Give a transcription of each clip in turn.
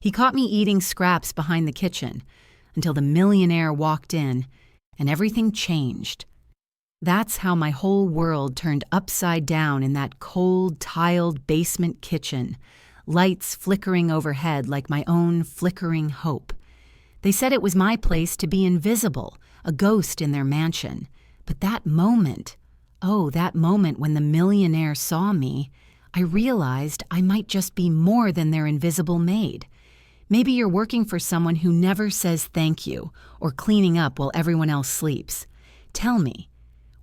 He caught me eating scraps behind the kitchen until the millionaire walked in and everything changed. That's how my whole world turned upside down in that cold, tiled basement kitchen, lights flickering overhead like my own flickering hope. They said it was my place to be invisible, a ghost in their mansion. But that moment, that moment when the millionaire saw me, I realized I might just be more than their invisible maid. Maybe you're working for someone who never says thank you or cleaning up while everyone else sleeps. Tell me,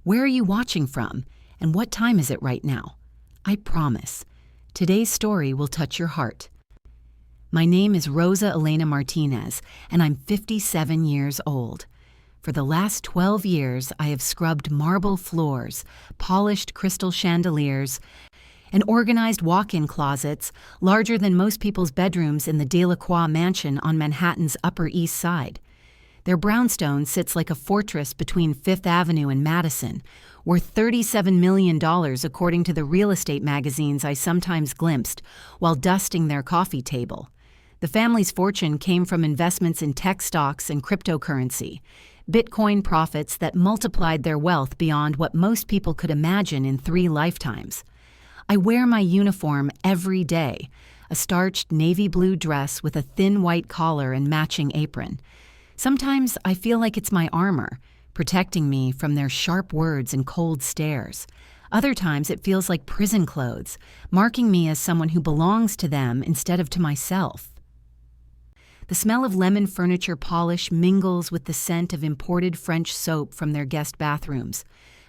where are you watching from and what time is it right now? I promise, today's story will touch your heart. My name is Rosa Elena Martinez, and I'm 57 years old. For the last 12 years, I have scrubbed marble floors, polished crystal chandeliers, and organized walk-in closets larger than most people's bedrooms in the Delacroix mansion on Manhattan's Upper East Side. Their brownstone sits like a fortress between Fifth Avenue and Madison, worth $37 million according to the real estate magazines I sometimes glimpsed while dusting their coffee table. The family's fortune came from investments in tech stocks and cryptocurrency, Bitcoin profits that multiplied their wealth beyond what most people could imagine in 3 lifetimes. I wear my uniform every day, a starched navy blue dress with a thin white collar and matching apron. Sometimes I feel like it's my armor, protecting me from their sharp words and cold stares. Other times it feels like prison clothes, marking me as someone who belongs to them instead of to myself. The smell of lemon furniture polish mingles with the scent of imported French soap from their guest bathrooms.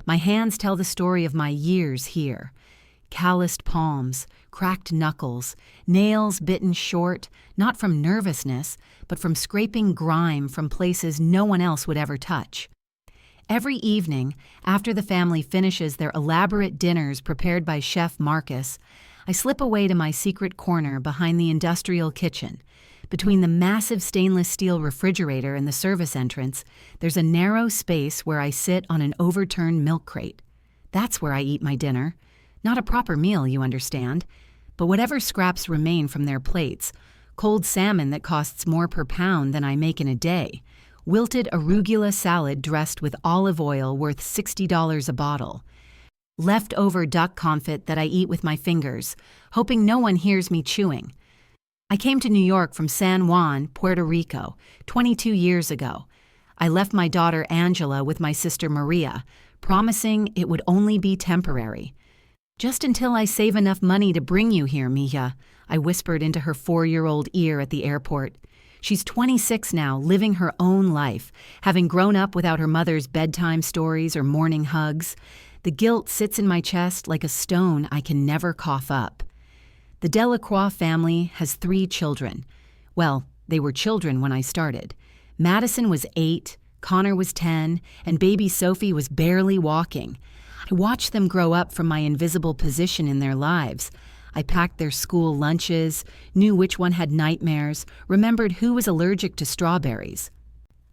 My hands tell the story of my years here. Calloused palms, cracked knuckles, nails bitten short, not from nervousness, but from scraping grime from places no one else would ever touch. Every evening, after the family finishes their elaborate dinners prepared by Chef Marcus, I slip away to my secret corner behind the industrial kitchen. Between the massive stainless steel refrigerator and the service entrance, there's a narrow space where I sit on an overturned milk crate. That's where I eat my dinner. Not a proper meal, you understand, but whatever scraps remain from their plates, cold salmon that costs more per pound than I make in a day, wilted arugula salad dressed with olive oil worth $60 a bottle, leftover duck confit that I eat with my fingers, hoping no one hears me chewing. I came to New York from San Juan, Puerto Rico, 22 years ago. I left my daughter Angela with my sister Maria, promising it would only be temporary. "Just until I save enough money to bring you here, Mija," I whispered into her 4-year-old ear at the airport. She's 26 now, living her own life, having grown up without her mother's bedtime stories or morning hugs. The guilt sits in my chest like a stone I can never cough up. The Delacroix family has 3 children. Well, they were children when I started. Madison was 8, Connor was 10, and baby Sophie was barely walking. I watched them grow up from my invisible position in their lives. I packed their school lunches, knew which one had nightmares, remembered who was allergic to strawberries.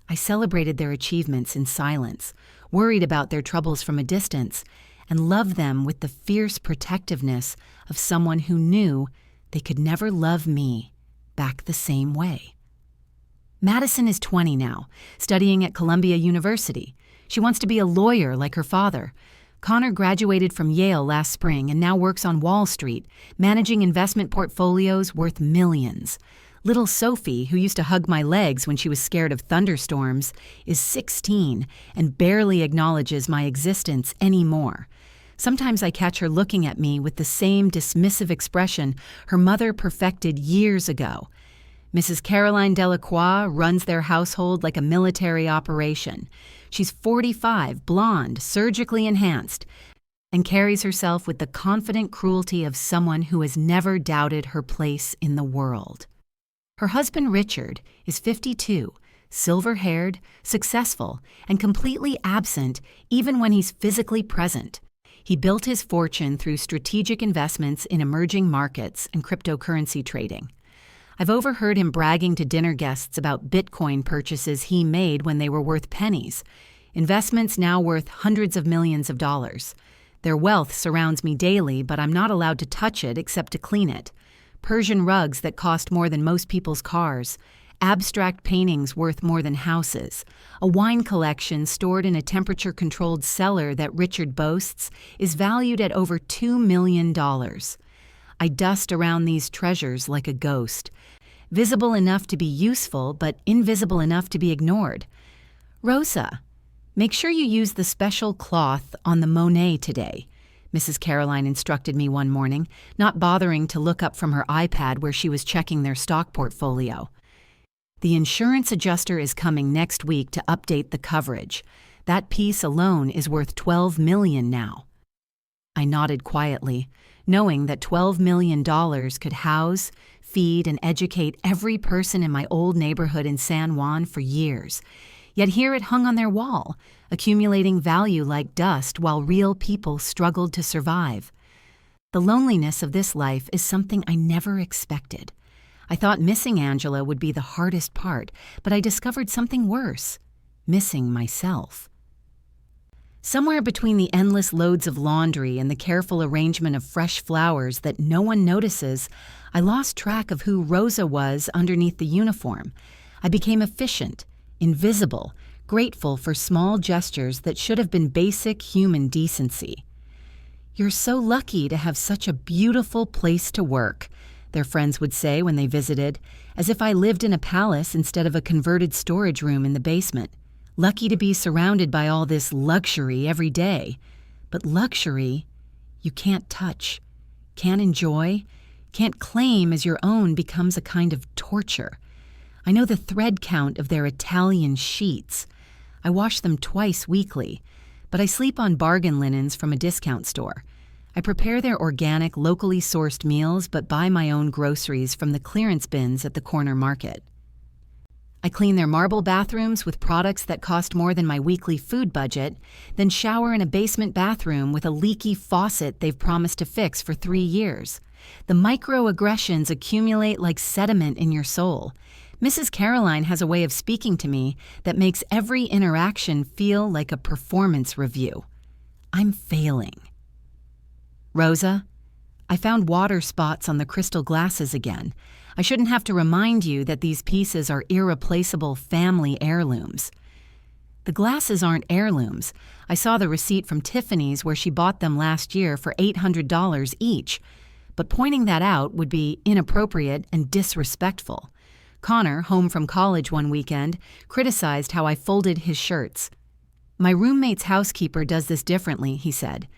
I celebrated their achievements in silence, worried about their troubles from a distance, and loved them with the fierce protectiveness of someone who knew they could never love me back the same way. Madison is 20 now, studying at Columbia University. She wants to be a lawyer like her father. Connor graduated from Yale last spring and now works on Wall Street, managing investment portfolios worth millions. Little Sophie, who used to hug my legs when she was scared of thunderstorms, is 16 and barely acknowledges my existence anymore. Sometimes I catch her looking at me with the same dismissive expression her mother perfected years ago. Mrs. Caroline Delacroix runs their household like a military operation. She's 45, blonde, surgically enhanced, and carries herself with the confident cruelty of someone who has never doubted her place in the world. Her husband Richard is 52, silver-haired, successful, and completely absent even when he's physically present. He built his fortune through strategic investments in emerging markets and cryptocurrency trading. I've overheard him bragging to dinner guests about Bitcoin purchases he made when they were worth pennies, investments now worth hundreds of millions of dollars. Their wealth surrounds me daily, but I'm not allowed to touch it except to clean it. Persian rugs that cost more than most people's cars, abstract paintings worth more than houses, a wine collection stored in a temperature-controlled cellar that Richard boasts is valued at over $2 million. I dust around these treasures like a ghost, visible enough to be useful but invisible enough to be ignored. Rosa, make sure you use the special cloth on the Monet today, Mrs. Caroline instructed me one morning, not bothering to look up from her iPad where she was checking their stock portfolio. The insurance adjuster is coming next week to update the coverage. That piece alone is worth $12 million now. I nodded quietly, knowing that $12 million could house, feed, and educate every person in my old neighborhood in San Juan for years. Yet here it hung on their wall, accumulating value like dust while real people struggled to survive. The loneliness of this life is something I never expected. I thought missing Angela would be the hardest part, but I discovered something worse: missing myself. Somewhere between the endless loads of laundry and the careful arrangement of fresh flowers that no one notices, I lost track of who Rosa was underneath the uniform. I became efficient, invisible, grateful for small gestures that should have been basic human decency. "You're so lucky to have such a beautiful place to work," their friends would say when they visited, as if I lived in a palace instead of a converted storage room in the basement. Lucky to be surrounded by all this luxury every day. But luxury you can't touch, can't enjoy, can't claim as your own becomes a kind of torture. I know the thread count of their Italian sheets. I wash them twice weekly, but I sleep on bargain linens from a discount store. I prepare their organic, locally sourced meals but buy my own groceries from the clearance bins at the corner market. I clean their marble bathrooms with products that cost more than my weekly food budget, then shower in a basement bathroom with a leaky faucet they've promised to fix for 3 years. The microaggressions accumulate like sediment in your soul. Mrs. Caroline has a way of speaking to me that makes every interaction feel like a performance review. I'm failing. "Rosa, I found water spots on the crystal glasses again. I shouldn't have to remind you that these pieces are irreplaceable family heirlooms." "The glasses aren't heirlooms. I saw the receipt from Tiffany's where she bought them last year for $800 each. But pointing that out would be inappropriate and disrespectful." Connor, home from college one weekend, criticized how I folded his shirts. "My roommate's housekeeper does this differently," he said,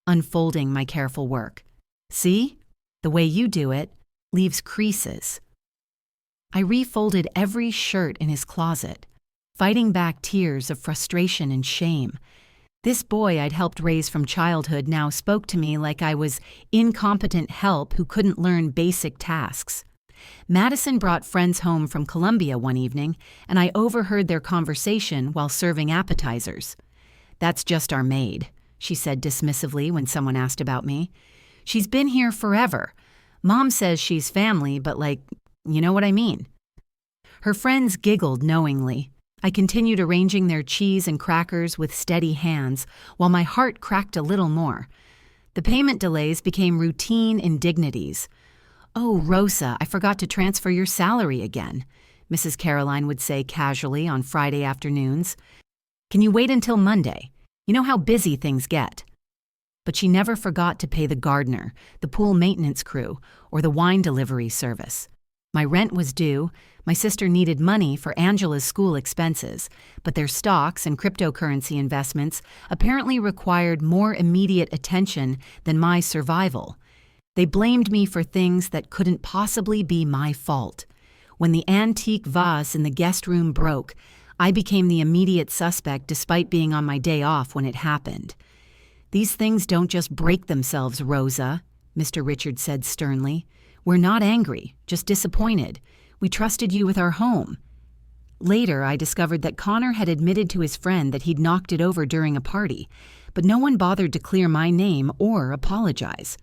unfolding my careful work. "See? The way you do it leaves creases." I refolded every shirt in his closet, fighting back tears of frustration and shame. This boy I'd helped raise from childhood now spoke to me like I was incompetent help who couldn't learn basic tasks. Madison brought friends home from Columbia one evening, and I overheard their conversation while serving appetizers. "That's just our maid," she said dismissively when someone asked about me. "She's been here forever. Mom says she's family, but you know what I mean." Her friends giggled knowingly. I continued arranging their cheese and crackers with steady hands, while my heart cracked a little more. The payment delays became routine indignities. "Oh, Rosa, I forgot to transfer your salary again," Mrs. Caroline would say casually on Friday afternoons. "Can you wait until Monday? You know how busy things get." But she never forgot to pay the gardener, the pool maintenance crew, or the wine delivery service. My rent was due. My sister needed money for Angela's school expenses, but their stocks and cryptocurrency investments apparently required more immediate attention than my survival. They blamed me for things that couldn't possibly be my fault. When the antique vase in the guest room broke, I became the immediate suspect despite being on my day off when it happened. "These things don't just break themselves, Rosa," Mr. Richard said sternly. "We're not angry, just disappointed. We trusted you with our home." Later, I discovered that Connor had admitted to his friend that he'd knocked it over during a party, but no one bothered to clear my name or apologize.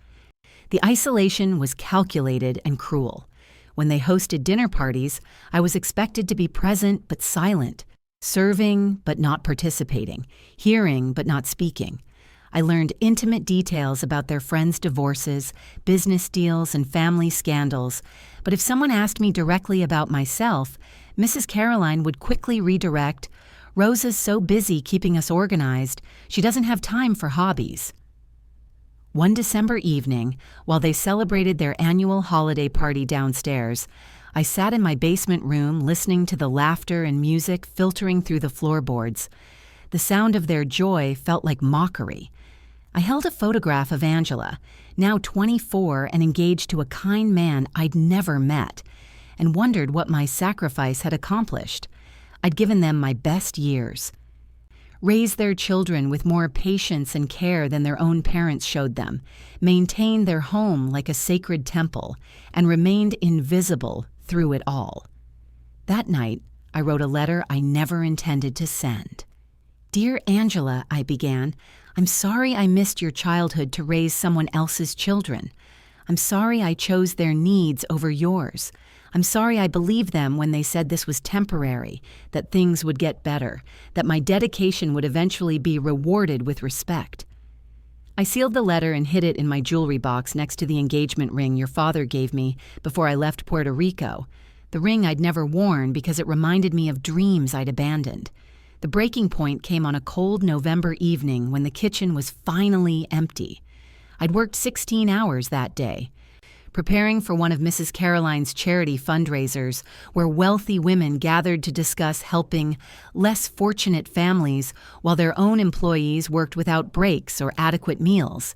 The isolation was calculated and cruel. When they hosted dinner parties, I was expected to be present but silent, serving but not participating, hearing but not speaking. I learned intimate details about their friends' divorces, business deals, and family scandals, but if someone asked me directly about myself, Mrs. Caroline would quickly redirect, "Rosa's so busy keeping us organized, she doesn't have time for hobbies." One December evening, while they celebrated their annual holiday party downstairs, I sat in my basement room listening to the laughter and music filtering through the floorboards. The sound of their joy felt like mockery. I held a photograph of Angela, now 24 and engaged to a kind man I'd never met, and wondered what my sacrifice had accomplished. I'd given them my best years. Raised their children with more patience and care than their own parents showed them, maintained their home like a sacred temple, and remained invisible through it all. That night, I wrote a letter I never intended to send. "Dear Angela," I began, "I'm sorry I missed your childhood to raise someone else's children. I'm sorry I chose their needs over yours. I'm sorry I believed them when they said this was temporary, that things would get better, that my dedication would eventually be rewarded with respect." I sealed the letter and hid it in my jewelry box next to the engagement ring your father gave me before I left Puerto Rico, the ring I'd never worn because it reminded me of dreams I'd abandoned. The breaking point came on a cold November evening when the kitchen was finally empty. I'd worked 16 hours that day, preparing for one of Mrs. Caroline's charity fundraisers, where wealthy women gathered to discuss helping less fortunate families while their own employees worked without breaks or adequate meals.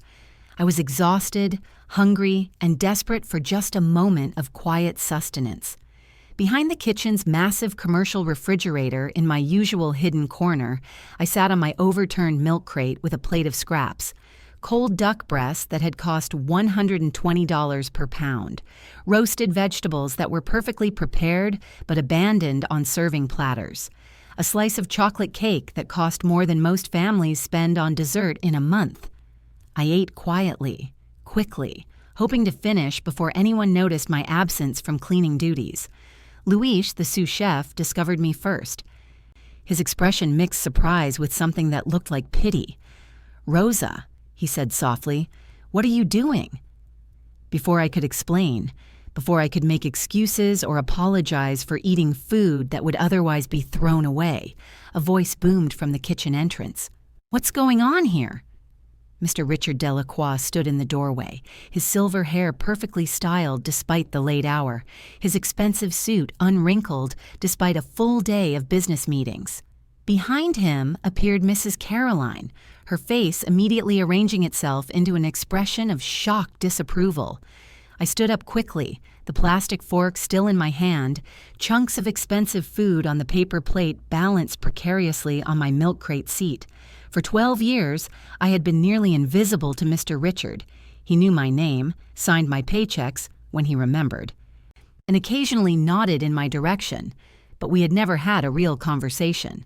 I was exhausted, hungry, and desperate for just a moment of quiet sustenance. Behind the kitchen's massive commercial refrigerator in my usual hidden corner, I sat on my overturned milk crate with a plate of scraps. Cold duck breasts that had cost $120 per pound, roasted vegetables that were perfectly prepared but abandoned on serving platters, a slice of chocolate cake that cost more than most families spend on dessert in a month. I ate quietly, quickly, hoping to finish before anyone noticed my absence from cleaning duties. Luis, the sous chef, discovered me first. His expression mixed surprise with something that looked like pity. "Rosa," he said softly, "what are you doing?" Before I could explain, before I could make excuses or apologize for eating food that would otherwise be thrown away, a voice boomed from the kitchen entrance. "What's going on here?" Mr. Richard Delacroix stood in the doorway, his silver hair perfectly styled despite the late hour, his expensive suit unwrinkled despite a full day of business meetings. Behind him appeared Mrs. Caroline, her face immediately arranging itself into an expression of shocked disapproval. I stood up quickly, the plastic fork still in my hand, chunks of expensive food on the paper plate balanced precariously on my milk crate seat. For 12 years, I had been nearly invisible to Mr. Richard. He knew my name, signed my paychecks when he remembered, and occasionally nodded in my direction, but we had never had a real conversation.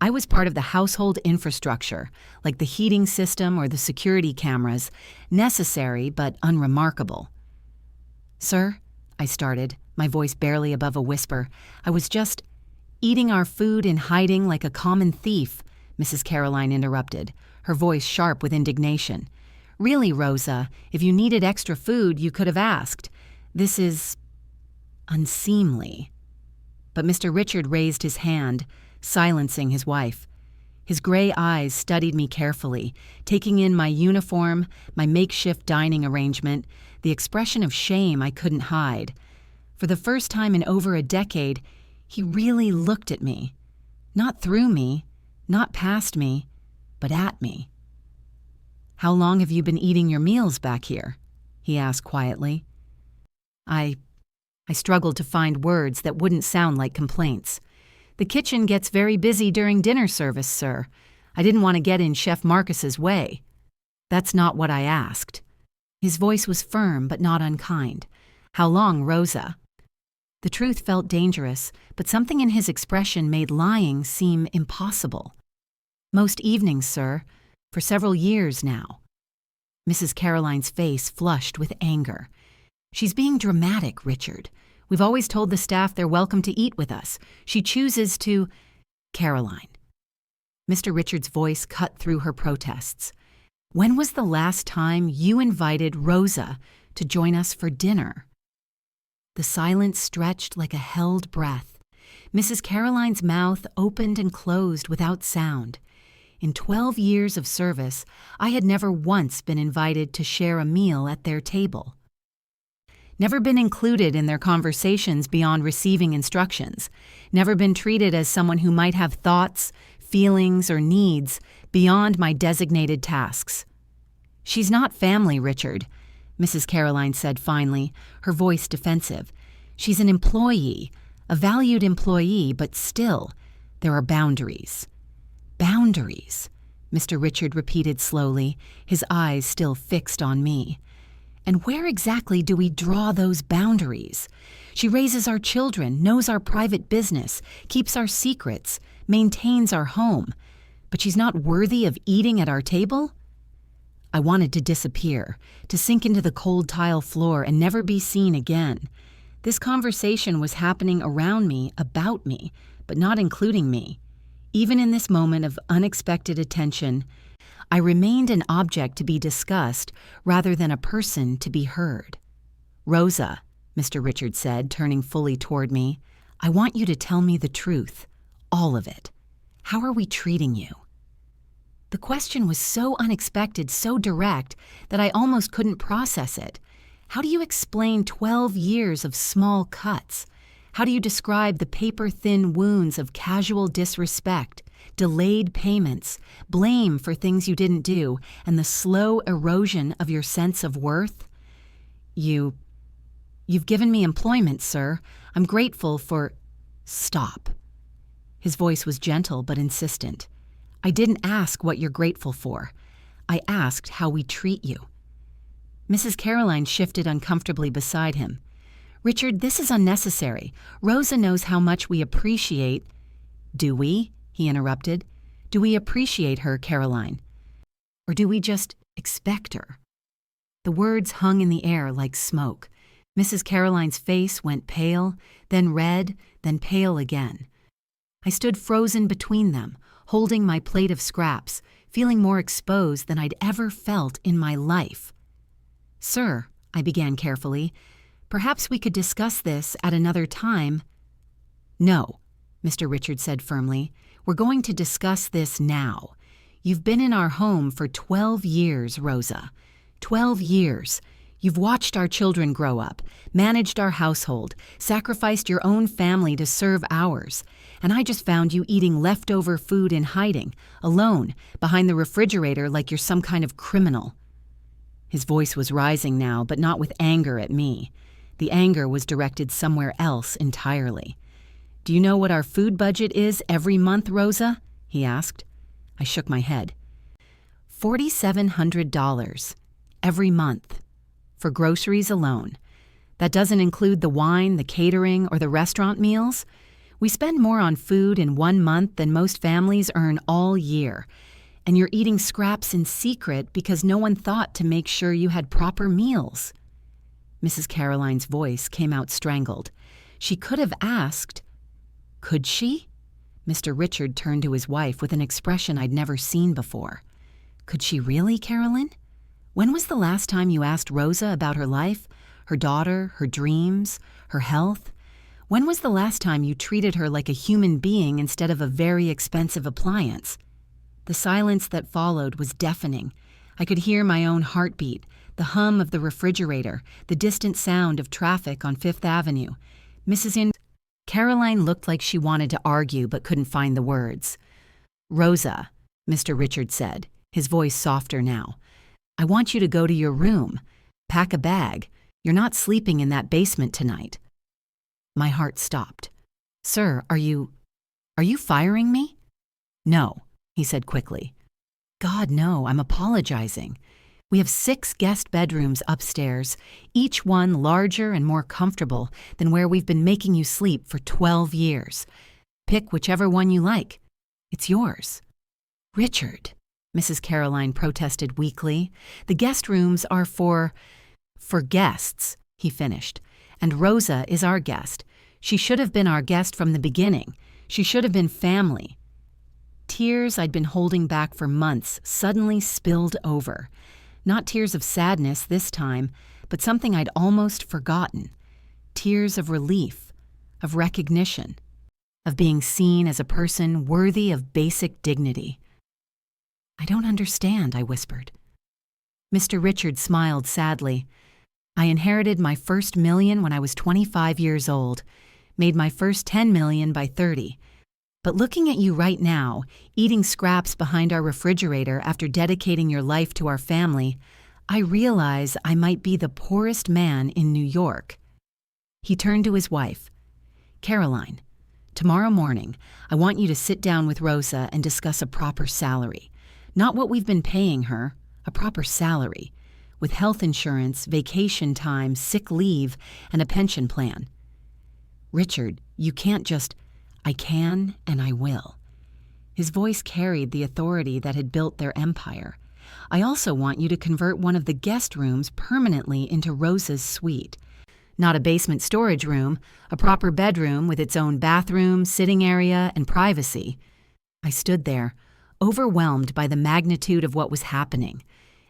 I was part of the household infrastructure, like the heating system or the security cameras, necessary but unremarkable. "Sir," I started, my voice barely above a whisper, "I was just eating our food in hiding like a common thief," Mrs. Caroline interrupted, her voice sharp with indignation. "Really, Rosa, if you needed extra food, you could have asked. This is unseemly." But Mr. Richard raised his hand, silencing his wife. His gray eyes studied me carefully, taking in my uniform, my makeshift dining arrangement, the expression of shame I couldn't hide. For the first time in over a decade, he really looked at me. Not through me, not past me, but at me. "How long have you been eating your meals back here?" he asked quietly. I struggled to find words that wouldn't sound like complaints. "The kitchen gets very busy during dinner service, sir. I didn't want to get in Chef Marcus's way." "That's not what I asked." His voice was firm but not unkind. "How long, Rosa?" The truth felt dangerous, but something in his expression made lying seem impossible. "Most evenings, sir, for several years now." Mrs. Caroline's face flushed with anger. "She's being dramatic, Richard. We've always told the staff they're welcome to eat with us. She chooses to—" "Caroline." Mr. Richard's voice cut through her protests. When was the last time you invited Rosa to join us for dinner?" The silence stretched like a held breath. Mrs. Caroline's mouth opened and closed without sound. In 12 years of service, I had never once been invited to share a meal at their table. Never been included in their conversations beyond receiving instructions. Never been treated as someone who might have thoughts, feelings, or needs beyond my designated tasks. "She's not family, Richard," Mrs. Caroline said finally, her voice defensive. "She's an employee, a valued employee, but still, there are boundaries." "Boundaries," Mr. Richard repeated slowly, his eyes still fixed on me. "And where exactly do we draw those boundaries? She raises our children, knows our private business, keeps our secrets, maintains our home, but she's not worthy of eating at our table?" I wanted to disappear, to sink into the cold tile floor and never be seen again. This conversation was happening around me, about me, but not including me. Even in this moment of unexpected attention, I remained an object to be discussed rather than a person to be heard. "Rosa," Mr. Richard said, turning fully toward me, "I want you to tell me the truth, all of it. How are we treating you?" The question was so unexpected, so direct, that I almost couldn't process it. How do you explain 12 years of small cuts? How do you describe the paper-thin wounds of casual disrespect, delayed payments, blame for things you didn't do, and the slow erosion of your sense of worth? You've given me employment, sir. I'm grateful for—" "Stop." His voice was gentle but insistent. "I didn't ask what you're grateful for. I asked how we treat you." Mrs. Caroline shifted uncomfortably beside him. "Richard, this is unnecessary. Rosa knows how much we appreciate—" "Do we?" he interrupted. "Do we appreciate her, Caroline? Or do we just expect her?" The words hung in the air like smoke. Mrs. Caroline's face went pale, then red, then pale again. I stood frozen between them, holding my plate of scraps, feeling more exposed than I'd ever felt in my life. "Sir," I began carefully, "perhaps we could discuss this at another time." "No," Mr. Richard said firmly. "We're going to discuss this now. You've been in our home for 12 years, Rosa. 12 years. You've watched our children grow up, managed our household, sacrificed your own family to serve ours, and I just found you eating leftover food in hiding, alone, behind the refrigerator like you're some kind of criminal." His voice was rising now, but not with anger at me. The anger was directed somewhere else entirely. "Do you know what our food budget is every month, Rosa?" he asked. I shook my head. $4,700 every month for groceries alone. That doesn't include the wine, the catering, or the restaurant meals. We spend more on food in 1 month than most families earn all year. And you're eating scraps in secret because no one thought to make sure you had proper meals. Mrs. Caroline's voice came out strangled. She could have asked. Could she? Mr. Richard turned to his wife with an expression I'd never seen before. Could she really, Carolyn? When was the last time you asked Rosa about her life, her daughter, her dreams, her health? When was the last time you treated her like a human being instead of a very expensive appliance? The silence that followed was deafening. I could hear my own heartbeat, the hum of the refrigerator, the distant sound of traffic on Fifth Avenue. Caroline looked like she wanted to argue but couldn't find the words. "Rosa," Mr. Richard said, his voice softer now, "I want you to go to your room. Pack a bag. You're not sleeping in that basement tonight." My heart stopped. "Sir, are you firing me?" "No," he said quickly. "God, no, I'm apologizing. We have 6 guest bedrooms upstairs, each one larger and more comfortable than where we've been making you sleep for 12 years. Pick whichever one you like. It's yours." "Richard," Mrs. Caroline protested weakly, "the guest rooms are for guests," he finished. "And Rosa is our guest. She should have been our guest from the beginning. She should have been family." Tears I'd been holding back for months suddenly spilled over. Not tears of sadness this time, but something I'd almost forgotten. Tears of relief, of recognition, of being seen as a person worthy of basic dignity. "I don't understand," I whispered. Mr. Richard smiled sadly. "I inherited my first million when I was 25 years old, made my first 10 million by 30. But looking at you right now, eating scraps behind our refrigerator after dedicating your life to our family, I realize I might be the poorest man in New York." He turned to his wife. "Caroline, tomorrow morning, I want you to sit down with Rosa and discuss a proper salary. Not what we've been paying her, a proper salary, with health insurance, vacation time, sick leave, and a pension plan." "Richard, you can't just—" "I can and I will." His voice carried the authority that had built their empire. "I also want you to convert one of the guest rooms permanently into Rosa's suite. Not a basement storage room, a proper bedroom with its own bathroom, sitting area, and privacy." I stood there, overwhelmed by the magnitude of what was happening.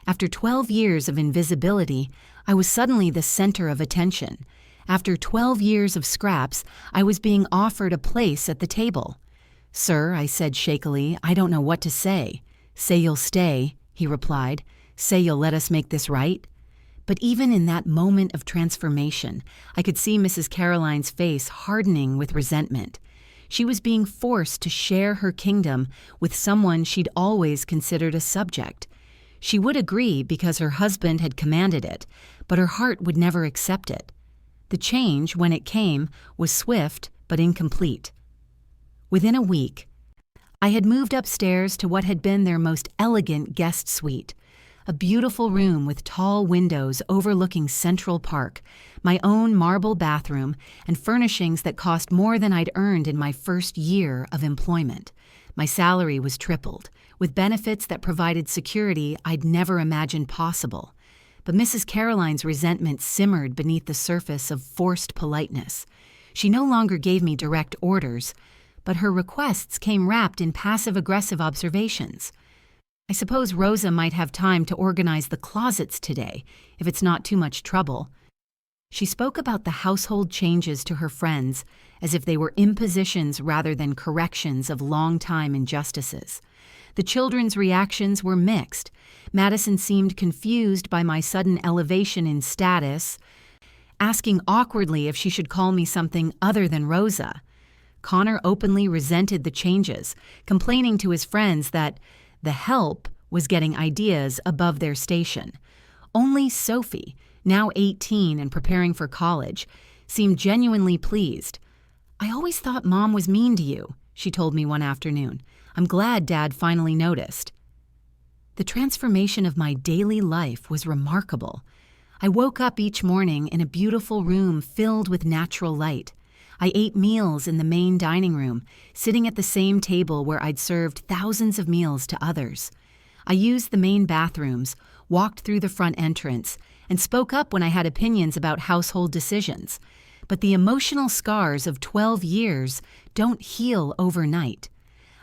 After 12 years of invisibility, I was suddenly the center of attention. After 12 years of scraps, I was being offered a place at the table. "Sir," I said shakily, "I don't know what to say." "Say you'll stay," he replied. "Say you'll let us make this right." But even in that moment of transformation, I could see Mrs. Caroline's face hardening with resentment. She was being forced to share her kingdom with someone she'd always considered a subject. She would agree because her husband had commanded it, but her heart would never accept it. The change, when it came, was swift but incomplete. Within a week, I had moved upstairs to what had been their most elegant guest suite, a beautiful room with tall windows overlooking Central Park, my own marble bathroom, and furnishings that cost more than I'd earned in my first year of employment. My salary was tripled, with benefits that provided security I'd never imagined possible. But Mrs. Caroline's resentment simmered beneath the surface of forced politeness. She no longer gave me direct orders, but her requests came wrapped in passive-aggressive observations. "I suppose Rosa might have time to organize the closets today, if it's not too much trouble." She spoke about the household changes to her friends as if they were impositions rather than corrections of long-time injustices. The children's reactions were mixed. Madison seemed confused by my sudden elevation in status, asking awkwardly if she should call me something other than Rosa. Connor openly resented the changes, complaining to his friends that the help was getting ideas above their station. Only Sophie, now 18 and preparing for college, seemed genuinely pleased. "I always thought Mom was mean to you," she told me one afternoon. "I'm glad Dad finally noticed." The transformation of my daily life was remarkable. I woke up each morning in a beautiful room filled with natural light. I ate meals in the main dining room, sitting at the same table where I'd served thousands of meals to others. I used the main bathrooms, walked through the front entrance, and spoke up when I had opinions about household decisions. But the emotional scars of 12 years don't heal overnight.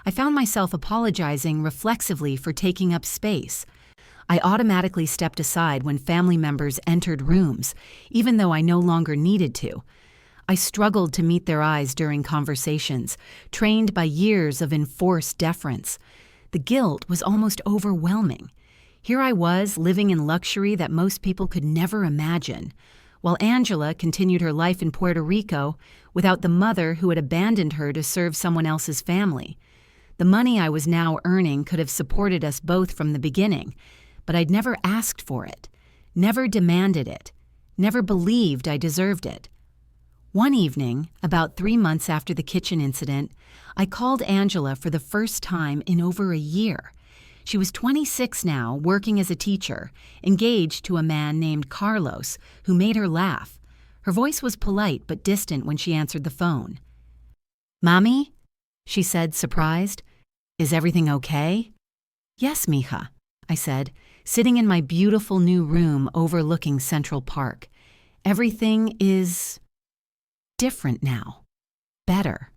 I found myself apologizing reflexively for taking up space. I automatically stepped aside when family members entered rooms, even though I no longer needed to. I struggled to meet their eyes during conversations, trained by years of enforced deference. The guilt was almost overwhelming. Here I was, living in luxury that most people could never imagine, while Angela continued her life in Puerto Rico without the mother who had abandoned her to serve someone else's family. The money I was now earning could have supported us both from the beginning, but I'd never asked for it, never demanded it, never believed I deserved it. One evening, about 3 months after the kitchen incident, I called Angela for the first time in over a year. She was 26 now, working as a teacher, engaged to a man named Carlos, who made her laugh. Her voice was polite but distant when she answered the phone. "Mommy?" she said, surprised. "Is everything okay?" "Yes, mija," I said, sitting in my beautiful new room overlooking Central Park. "Everything is different now. Better.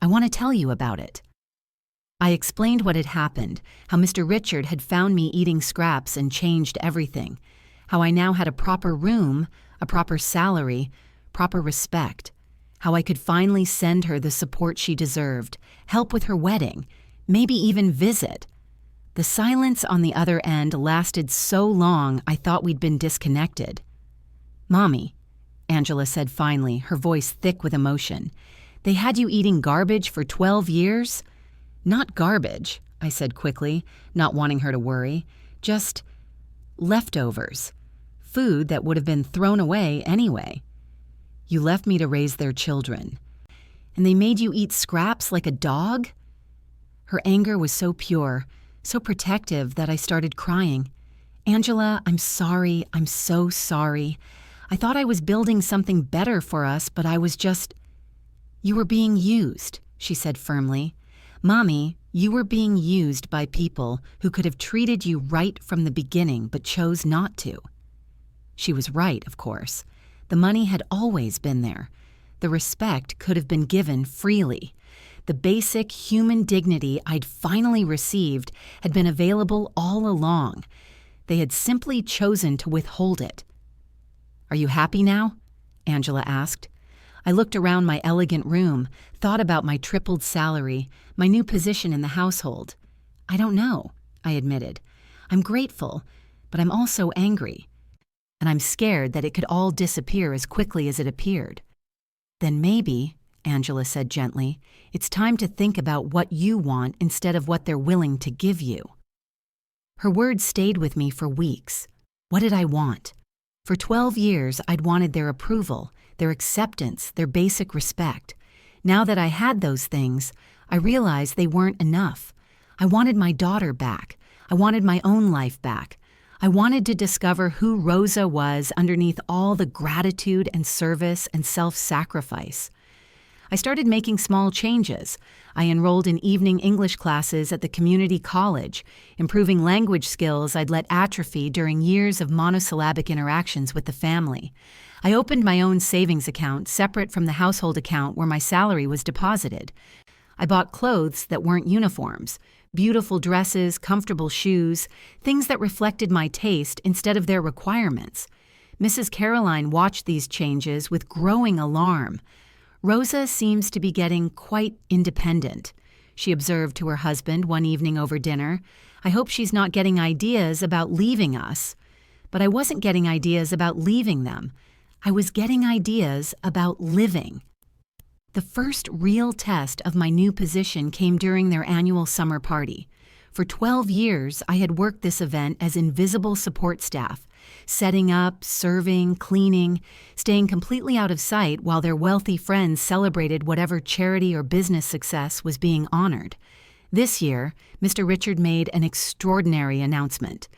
I want to tell you about it." I explained what had happened, how Mr. Richard had found me eating scraps and changed everything, how I now had a proper room, a proper salary, proper respect, how I could finally send her the support she deserved, help with her wedding, maybe even visit. The silence on the other end lasted so long I thought we'd been disconnected. "Mommy," Angela said finally, her voice thick with emotion, "they had you eating garbage for 12 years?" "Not garbage," I said quickly, not wanting her to worry. "Just leftovers. Food that would have been thrown away anyway. You left me to raise their children. And they made you eat scraps like a dog?" Her anger was so pure, so protective that I started crying. "Angela, I'm sorry. I'm so sorry. I thought I was building something better for us, but I was just—" "You were being used," she said firmly. "Mommy, you were being used by people who could have treated you right from the beginning but chose not to." She was right, of course. The money had always been there. The respect could have been given freely. The basic human dignity I'd finally received had been available all along. They had simply chosen to withhold it. "Are you happy now?" Angela asked. I looked around my elegant room, thought about my tripled salary, my new position in the household. "I don't know," I admitted. "I'm grateful, but I'm also angry. And I'm scared that it could all disappear as quickly as it appeared." "Then maybe," Angela said gently, "it's time to think about what you want instead of what they're willing to give you." Her words stayed with me for weeks. What did I want? For 12 years, I'd wanted their approval, their acceptance, their basic respect. Now that I had those things, I realized they weren't enough. I wanted my daughter back. I wanted my own life back. I wanted to discover who Rosa was underneath all the gratitude and service and self-sacrifice. I started making small changes. I enrolled in evening English classes at the community college, improving language skills I'd let atrophy during years of monosyllabic interactions with the family. I opened my own savings account separate from the household account where my salary was deposited. I bought clothes that weren't uniforms, beautiful dresses, comfortable shoes, things that reflected my taste instead of their requirements. Mrs. Caroline watched these changes with growing alarm. "Rosa seems to be getting quite independent," she observed to her husband one evening over dinner. "I hope she's not getting ideas about leaving us." But I wasn't getting ideas about leaving them. I was getting ideas about living. The first real test of my new position came during their annual summer party. For 12 years, I had worked this event as invisible support staff, setting up, serving, cleaning, staying completely out of sight while their wealthy friends celebrated whatever charity or business success was being honored. This year, Mr. Richard made an extraordinary announcement.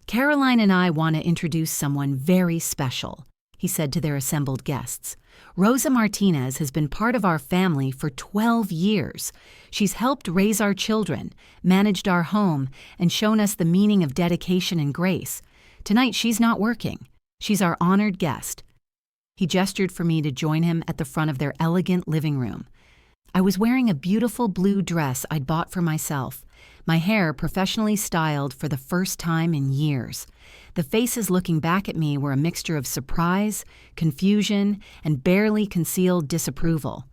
"Caroline and I want to introduce someone very special," he said to their assembled guests. "Rosa Martinez has been part of our family for 12 years. She's helped raise our children, managed our home, and shown us the meaning of dedication and grace. Tonight she's not working. She's our honored guest." He gestured for me to join him at the front of their elegant living room. I was wearing a beautiful blue dress I'd bought for myself, my hair professionally styled for the first time in years. The faces looking back at me were a mixture of surprise, confusion, and barely concealed disapproval.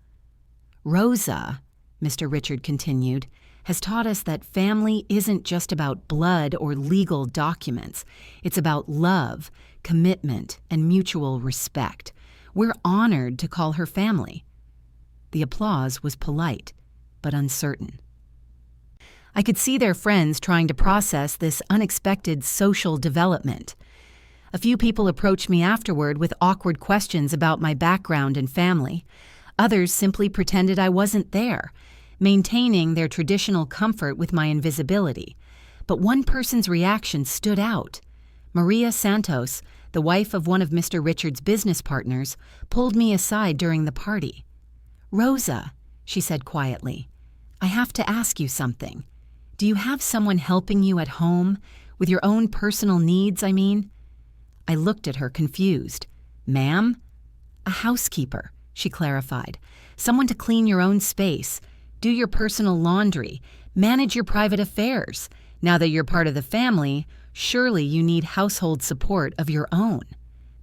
"Rosa," Mr. Richard continued, "has taught us that family isn't just about blood or legal documents. It's about love, commitment, and mutual respect. We're honored to call her family." The applause was polite, but uncertain. I could see their friends trying to process this unexpected social development. A few people approached me afterward with awkward questions about my background and family. Others simply pretended I wasn't there, maintaining their traditional comfort with my invisibility. But one person's reaction stood out. Maria Santos, the wife of one of Mr. Richard's business partners, pulled me aside during the party. "Rosa," she said quietly, "I have to ask you something. Do you have someone helping you at home, with your own personal needs, I mean?" I looked at her confused. "Ma'am?" "A housekeeper," she clarified. "Someone to clean your own space, do your personal laundry, Manage your private affairs. Now that you're part of the family, surely you need household support of your own."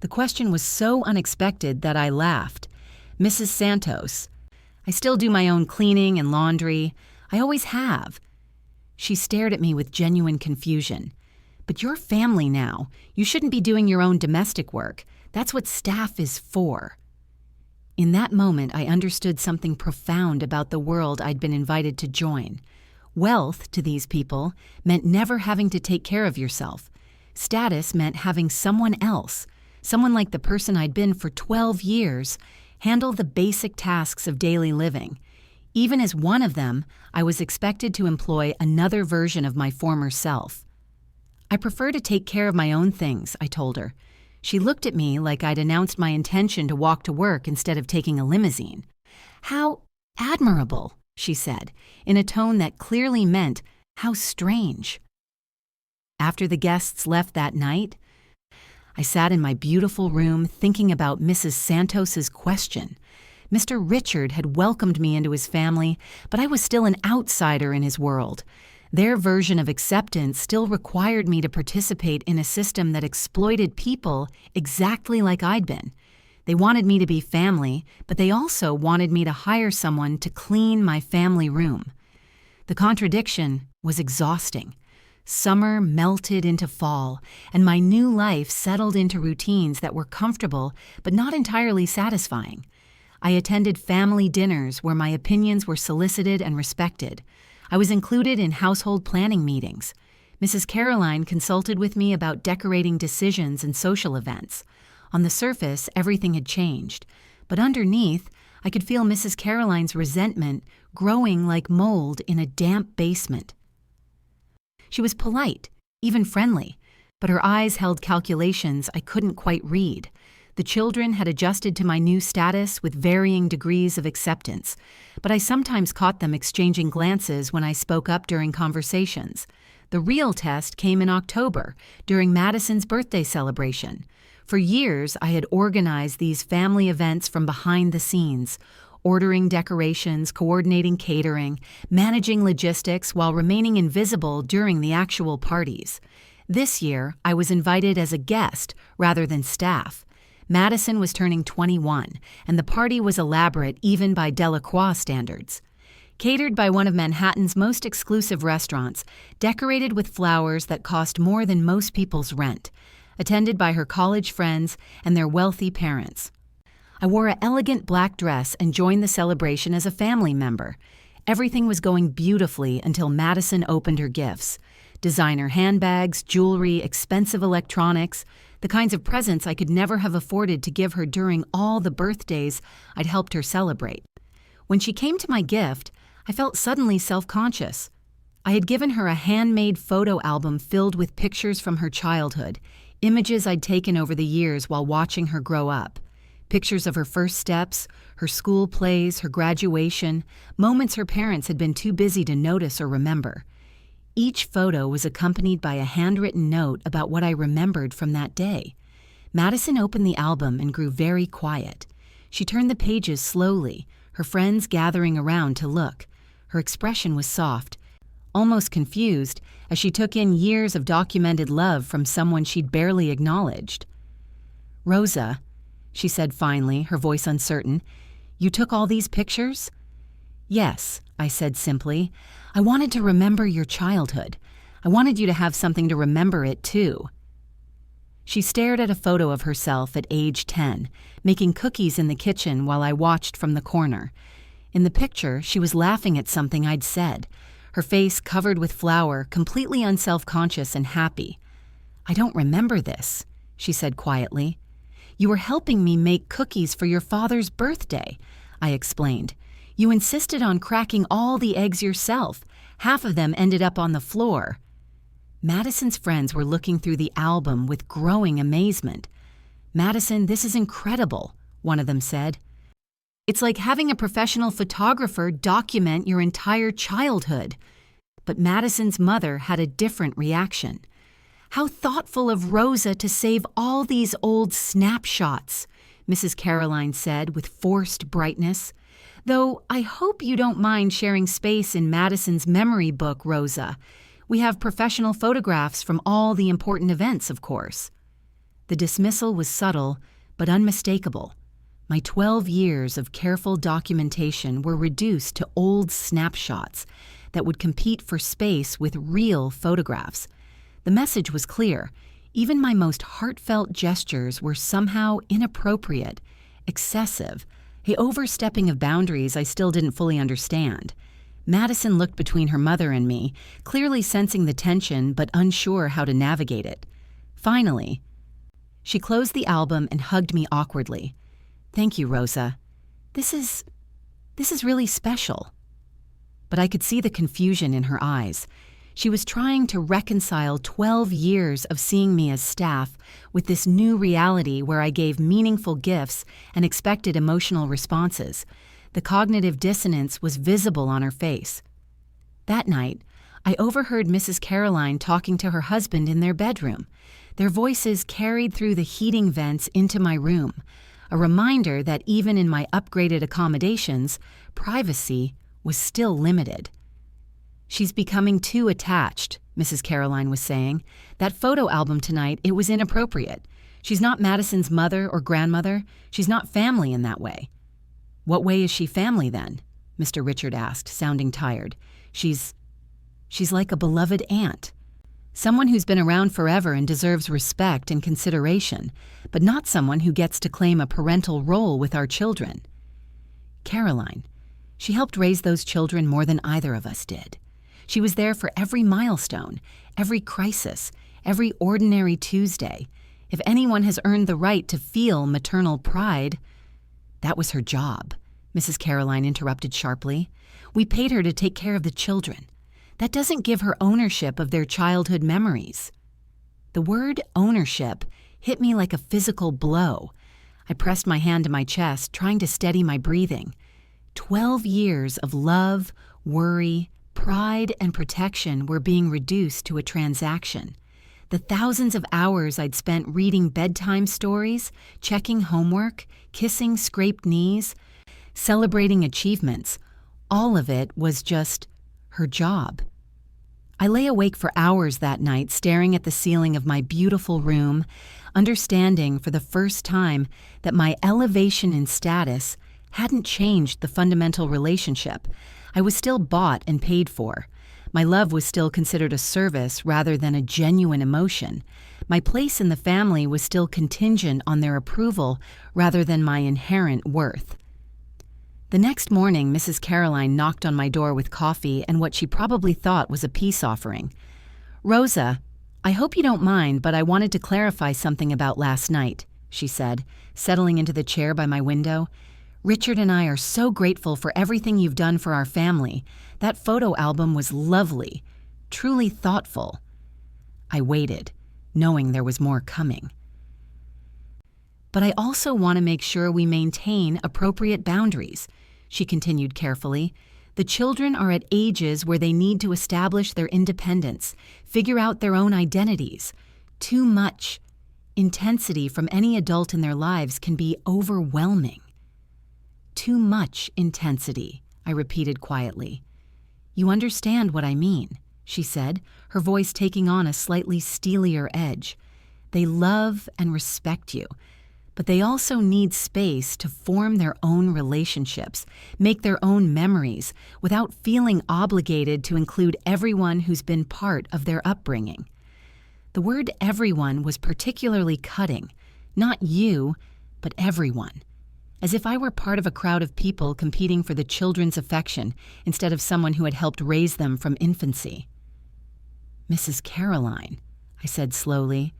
The question was so unexpected that I laughed. "Mrs. Santos, I still do my own cleaning and laundry. I always have." She stared at me with genuine confusion. "But you're family now. You shouldn't be doing your own domestic work. That's what staff is for." In that moment, I understood something profound about the world I'd been invited to join. Wealth, to these people, meant never having to take care of yourself. Status meant having someone else, someone like the person I'd been for 12 years, handle the basic tasks of daily living. Even as one of them, I was expected to employ another version of my former self. "I prefer to take care of my own things," I told her. She looked at me like I'd announced my intention to walk to work instead of taking a limousine. "How admirable," she said, in a tone that clearly meant, "How strange." After the guests left that night, I sat in my beautiful room thinking about Mrs. Santos's question. Mr. Richard had welcomed me into his family, but I was still an outsider in his world. Their version of acceptance still required me to participate in a system that exploited people exactly like I'd been. They wanted me to be family, but they also wanted me to hire someone to clean my family room. The contradiction was exhausting. Summer melted into fall, and my new life settled into routines that were comfortable but not entirely satisfying. I attended family dinners where my opinions were solicited and respected. I was included in household planning meetings. Mrs. Caroline consulted with me about decorating decisions and social events. On the surface, everything had changed, but underneath, I could feel Mrs. Caroline's resentment growing like mold in a damp basement. She was polite, even friendly, but her eyes held calculations I couldn't quite read. The children had adjusted to my new status with varying degrees of acceptance, but I sometimes caught them exchanging glances when I spoke up during conversations. The real test came in October, during Madison's birthday celebration. For years, I had organized these family events from behind the scenes, ordering decorations, coordinating catering, managing logistics while remaining invisible during the actual parties. This year, I was invited as a guest rather than staff. Madison was turning 21, and the party was elaborate even by Delacroix standards. Catered by one of Manhattan's most exclusive restaurants, decorated with flowers that cost more than most people's rent, attended by her college friends and their wealthy parents. I wore an elegant black dress and joined the celebration as a family member. Everything was going beautifully until Madison opened her gifts. Designer handbags, jewelry, expensive electronics, the kinds of presents I could never have afforded to give her during all the birthdays I'd helped her celebrate. When she came to my gift, I felt suddenly self-conscious. I had given her a handmade photo album filled with pictures from her childhood, images I'd taken over the years while watching her grow up. Pictures of her first steps, her school plays, her graduation, moments her parents had been too busy to notice or remember. Each photo was accompanied by a handwritten note about what I remembered from that day. Madison opened the album and grew very quiet. She turned the pages slowly, her friends gathering around to look. Her expression was soft, almost confused, as she took in years of documented love from someone she'd barely acknowledged. "Rosa," she said finally, her voice uncertain, "you took all these pictures?" "Yes," I said simply. "I wanted to remember your childhood. I wanted you to have something to remember it too." She stared at a photo of herself at age 10, making cookies in the kitchen while I watched from the corner. In the picture, she was laughing at something I'd said, her face covered with flour, completely unself-conscious and happy. "I don't remember this," she said quietly. "You were helping me make cookies for your father's birthday," I explained. "You insisted on cracking all the eggs yourself. Half of them ended up on the floor." Madison's friends were looking through the album with growing amazement. "Madison, this is incredible," one of them said. "It's like having a professional photographer document your entire childhood." But Madison's mother had a different reaction. "How thoughtful of Rosa to save all these old snapshots," Mrs. Caroline said with forced brightness. Though I hope you don't mind sharing space in Madison's memory book, Rosa. We have professional photographs from all the important events, of course." The dismissal was subtle, but unmistakable. My 12 years of careful documentation were reduced to old snapshots that would compete for space with real photographs. The message was clear. Even my most heartfelt gestures were somehow inappropriate, excessive, a overstepping of boundaries I still didn't fully understand. Madison looked between her mother and me, clearly sensing the tension but unsure how to navigate it. Finally, she closed the album and hugged me awkwardly. "Thank you, Rosa. This is really special." But I could see the confusion in her eyes. She was trying to reconcile 12 years of seeing me as staff with this new reality where I gave meaningful gifts and expected emotional responses. The cognitive dissonance was visible on her face. That night, I overheard Mrs. Caroline talking to her husband in their bedroom. Their voices carried through the heating vents into my room, a reminder that even in my upgraded accommodations, privacy was still limited. "She's becoming too attached," Mrs. Caroline was saying. "That photo album tonight, it was inappropriate. She's not Madison's mother or grandmother. She's not family in that way." "What way is she family then?" Mr. Richard asked, sounding tired. She's like a beloved aunt. Someone who's been around forever and deserves respect and consideration, but not someone who gets to claim a parental role with our children." "Caroline, she helped raise those children more than either of us did. She was there for every milestone, every crisis, every ordinary Tuesday. If anyone has earned the right to feel maternal pride—" "That was her job," Mrs. Caroline interrupted sharply. "We paid her to take care of the children. That doesn't give her ownership of their childhood memories." The word ownership hit me like a physical blow. I pressed my hand to my chest, trying to steady my breathing. 12 years of love, worry, pride, and protection were being reduced to a transaction. The thousands of hours I'd spent reading bedtime stories, checking homework, kissing scraped knees, celebrating achievements, all of it was just her job. I lay awake for hours that night staring at the ceiling of my beautiful room, understanding for the first time that my elevation in status hadn't changed the fundamental relationship. I was still bought and paid for. My love was still considered a service rather than a genuine emotion. My place in the family was still contingent on their approval rather than my inherent worth. The next morning, Mrs. Caroline knocked on my door with coffee and what she probably thought was a peace offering. "Rosa, I hope you don't mind, but I wanted to clarify something about last night," she said, settling into the chair by my window. "Richard and I are so grateful for everything you've done for our family. That photo album was lovely, truly thoughtful." I waited, knowing there was more coming. "But I also want to make sure we maintain appropriate boundaries," she continued carefully. "The children are at ages where they need to establish their independence, figure out their own identities. Too much intensity from any adult in their lives can be overwhelming." "Too much intensity," I repeated quietly. "You understand what I mean," she said, her voice taking on a slightly steelier edge. "They love and respect you, but they also need space to form their own relationships, make their own memories, without feeling obligated to include everyone who's been part of their upbringing." The word everyone was particularly cutting. Not you, but everyone. As if I were part of a crowd of people competing for the children's affection instead of someone who had helped raise them from infancy. "Mrs. Caroline," I said slowly,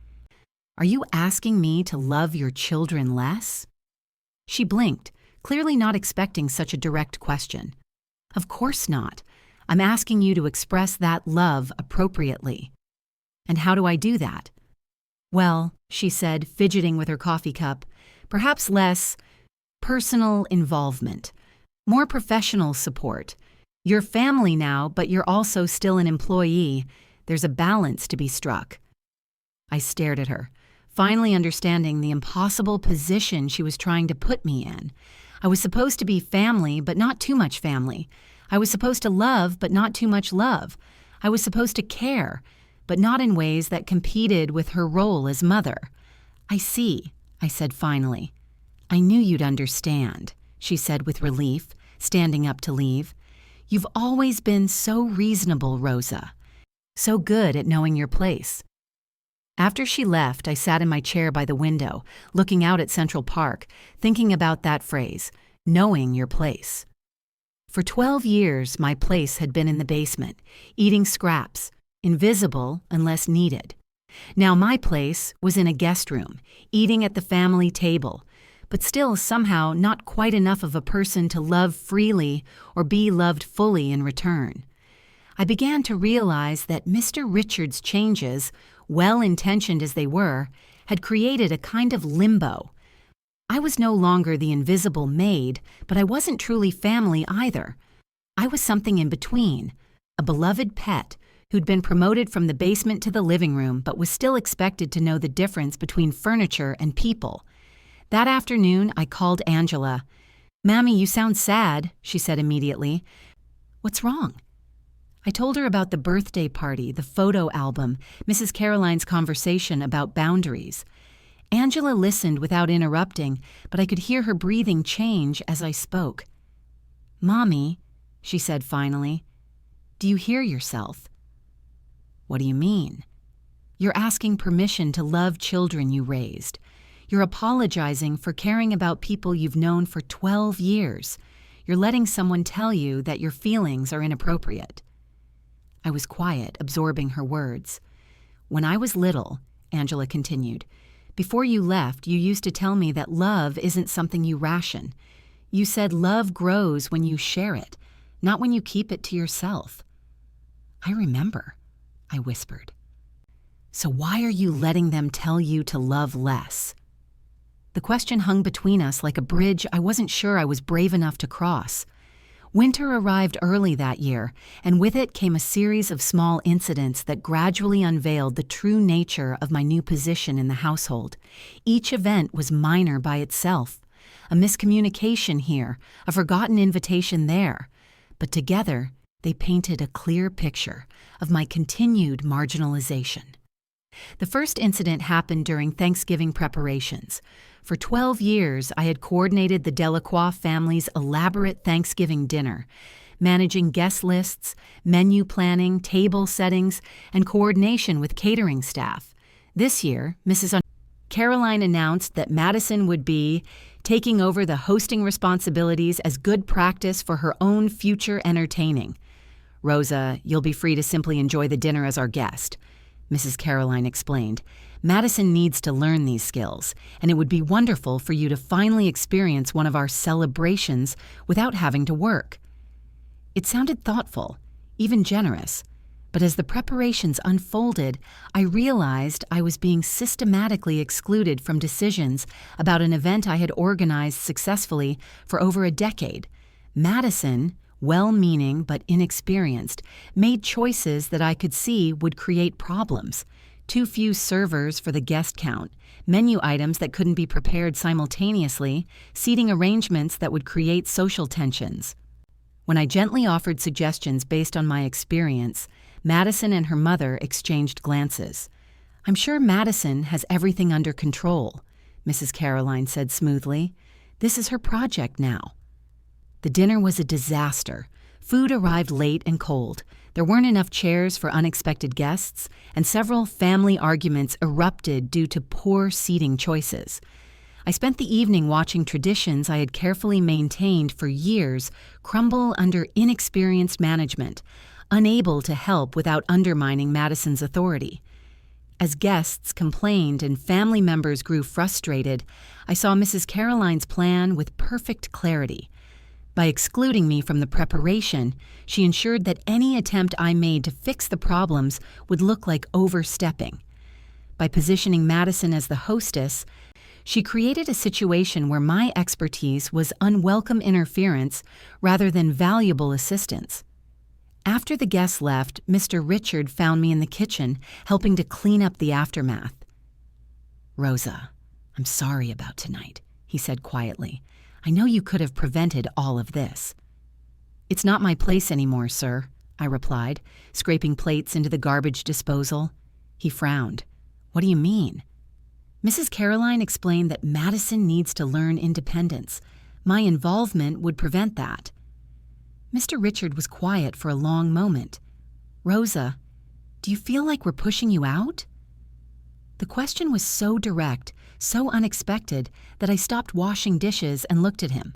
"are you asking me to love your children less?" She blinked, clearly not expecting such a direct question. "Of course not. I'm asking you to express that love appropriately." "And how do I do that?" "Well," she said, fidgeting with her coffee cup, "perhaps less personal involvement, more professional support. You're family now, but you're also still an employee. There's a balance to be struck." I stared at her, finally understanding the impossible position she was trying to put me in. I was supposed to be family, but not too much family. I was supposed to love, but not too much love. I was supposed to care, but not in ways that competed with her role as mother. I see, I said finally. I knew you'd understand, she said with relief, standing up to leave. You've always been so reasonable, Rosa. So good at knowing your place. After she left, I sat in my chair by the window, looking out at Central Park, thinking about that phrase, knowing your place. For 12 years, my place had been in the basement, eating scraps, invisible unless needed. Now my place was in a guest room, eating at the family table, but still somehow not quite enough of a person to love freely or be loved fully in return. I began to realize that Mr. Richards' changes, well-intentioned as they were, had created a kind of limbo. I was no longer the invisible maid, but I wasn't truly family either. I was something in between, a beloved pet who'd been promoted from the basement to the living room but was still expected to know the difference between furniture and people. That afternoon, I called Angela. "Mammy, you sound sad," she said immediately. "What's wrong?" I told her about the birthday party, the photo album, Mrs. Caroline's conversation about boundaries. Angela listened without interrupting, but I could hear her breathing change as I spoke. "Mommy," she said finally, "do you hear yourself?" "What do you mean?" "You're asking permission to love children you raised. You're apologizing for caring about people you've known for 12 years. You're letting someone tell you that your feelings are inappropriate." I was quiet, absorbing her words. "When I was little," Angela continued, "before you left, you used to tell me that love isn't something you ration. You said love grows when you share it, not when you keep it to yourself." "I remember," I whispered. "So why are you letting them tell you to love less?" The question hung between us like a bridge I wasn't sure I was brave enough to cross. Winter arrived early that year, and with it came a series of small incidents that gradually unveiled the true nature of my new position in the household. Each event was minor by itself, a miscommunication here, a forgotten invitation there, but together they painted a clear picture of my continued marginalization. The first incident happened during Thanksgiving preparations. For 12 years, I had coordinated the Delacroix family's elaborate Thanksgiving dinner, managing guest lists, menu planning, table settings, and coordination with catering staff. This year, Mrs. Caroline announced that Madison would be taking over the hosting responsibilities as good practice for her own future entertaining. "Rosa, you'll be free to simply enjoy the dinner as our guest," Mrs. Caroline explained. "Madison needs to learn these skills, and it would be wonderful for you to finally experience one of our celebrations without having to work." It sounded thoughtful, even generous, but as the preparations unfolded, I realized I was being systematically excluded from decisions about an event I had organized successfully for over a decade. Madison, well-meaning but inexperienced, made choices that I could see would create problems. Too few servers for the guest count, menu items that couldn't be prepared simultaneously, seating arrangements that would create social tensions. When I gently offered suggestions based on my experience, Madison and her mother exchanged glances. "I'm sure Madison has everything under control," Mrs. Caroline said smoothly. "This is her project now." The dinner was a disaster. Food arrived late and cold. There weren't enough chairs for unexpected guests, and several family arguments erupted due to poor seating choices. I spent the evening watching traditions I had carefully maintained for years crumble under inexperienced management, unable to help without undermining Madison's authority. As guests complained and family members grew frustrated, I saw Mrs. Caroline's plan with perfect clarity. By excluding me from the preparation, she ensured that any attempt I made to fix the problems would look like overstepping. By positioning Madison as the hostess, she created a situation where my expertise was unwelcome interference rather than valuable assistance. After the guests left, Mr. Richard found me in the kitchen, helping to clean up the aftermath. "Rosa, I'm sorry about tonight," he said quietly. I know you could have prevented all of this." "It's not my place anymore, sir," I replied, scraping plates into the garbage disposal. He frowned. "What do you mean?" "Mrs. Caroline explained that Madison needs to learn independence. My involvement would prevent that." Mr. Richard was quiet for a long moment. "Rosa, do you feel like we're pushing you out?" The question was so direct, so unexpected, that I stopped washing dishes and looked at him.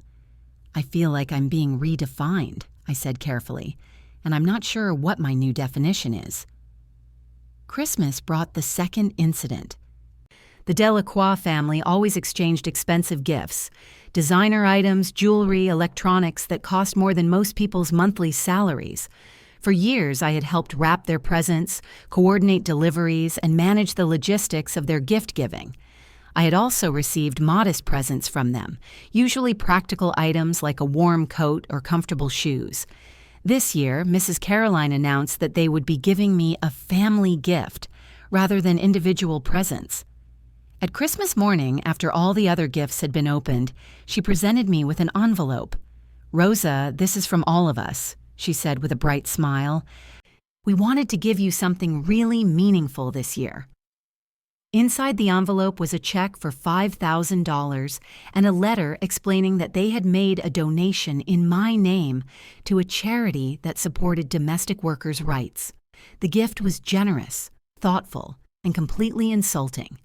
"I feel like I'm being redefined," I said carefully, "and I'm not sure what my new definition is." Christmas brought the second incident. The Delacroix family always exchanged expensive gifts, designer items, jewelry, electronics that cost more than most people's monthly salaries. For years, I had helped wrap their presents, coordinate deliveries, and manage the logistics of their gift-giving. I had also received modest presents from them, usually practical items like a warm coat or comfortable shoes. This year, Mrs. Caroline announced that they would be giving me a family gift rather than individual presents. At Christmas morning, after all the other gifts had been opened, she presented me with an envelope. "Rosa, this is from all of us," she said with a bright smile. "We wanted to give you something really meaningful this year." Inside the envelope was a check for $5,000 and a letter explaining that they had made a donation in my name to a charity that supported domestic workers' rights. The gift was generous, thoughtful, and completely insulting.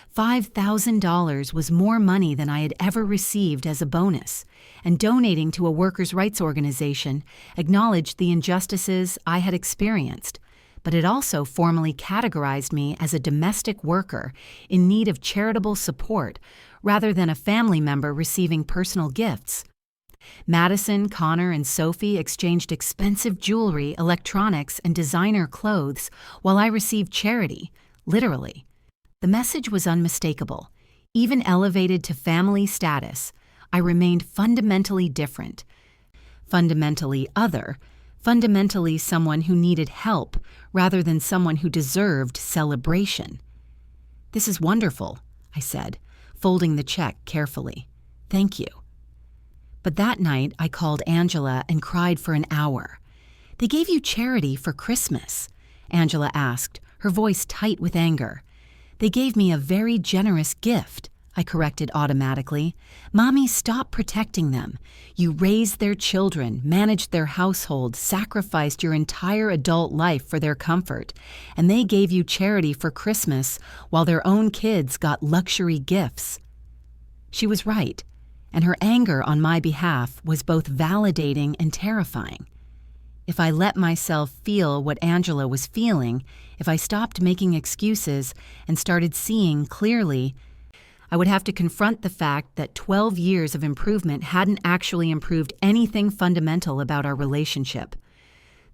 $5,000 was more money than I had ever received as a bonus, and donating to a workers' rights organization acknowledged the injustices I had experienced, but it also formally categorized me as a domestic worker in need of charitable support rather than a family member receiving personal gifts. Madison, Connor, and Sophie exchanged expensive jewelry, electronics, and designer clothes while I received charity, literally. The message was unmistakable. Even elevated to family status, I remained fundamentally different, fundamentally other, fundamentally someone who needed help rather than someone who deserved celebration. "This is wonderful," I said, folding the check carefully. "Thank you." But that night, I called Angela and cried for an hour. "They gave you charity for Christmas?" Angela asked, her voice tight with anger. "They gave me a very generous gift," I corrected automatically. "Mommy, stop protecting them. You raised their children, managed their household, sacrificed your entire adult life for their comfort, and they gave you charity for Christmas while their own kids got luxury gifts." She was right, and her anger on my behalf was both validating and terrifying. If I let myself feel what Angela was feeling, if I stopped making excuses and started seeing clearly, I would have to confront the fact that 12 years of improvement hadn't actually improved anything fundamental about our relationship.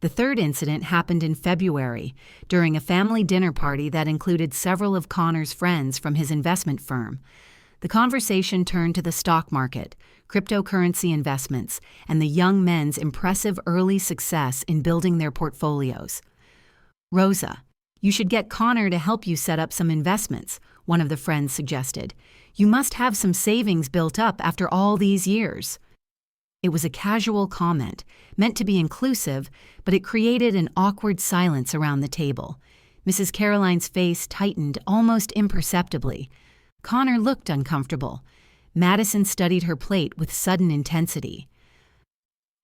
The third incident happened in February, during a family dinner party that included several of Connor's friends from his investment firm. The conversation turned to the stock market, cryptocurrency investments, and the young men's impressive early success in building their portfolios. "Rosa, you should get Connor to help you set up some investments," one of the friends suggested. "You must have some savings built up after all these years." It was a casual comment, meant to be inclusive, but it created an awkward silence around the table. Mrs. Caroline's face tightened almost imperceptibly. Connor looked uncomfortable. Madison studied her plate with sudden intensity.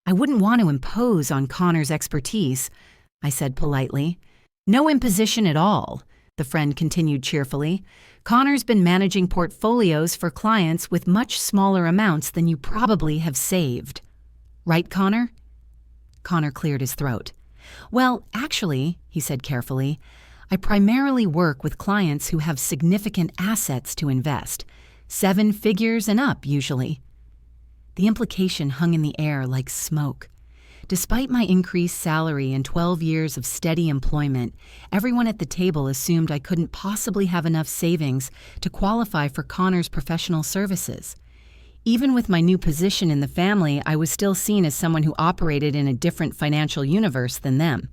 "I wouldn't want to impose on Connor's expertise," I said politely. "No imposition at all," the friend continued cheerfully. "Connor's been managing portfolios for clients with much smaller amounts than you probably have saved. Right, Connor?" Connor cleared his throat. "Well, actually," he said carefully, "I primarily work with clients who have significant assets to invest. 7 figures and up, usually." The implication hung in the air like smoke. Despite my increased salary and 12 years of steady employment, everyone at the table assumed I couldn't possibly have enough savings to qualify for Connor's professional services. Even with my new position in the family, I was still seen as someone who operated in a different financial universe than them.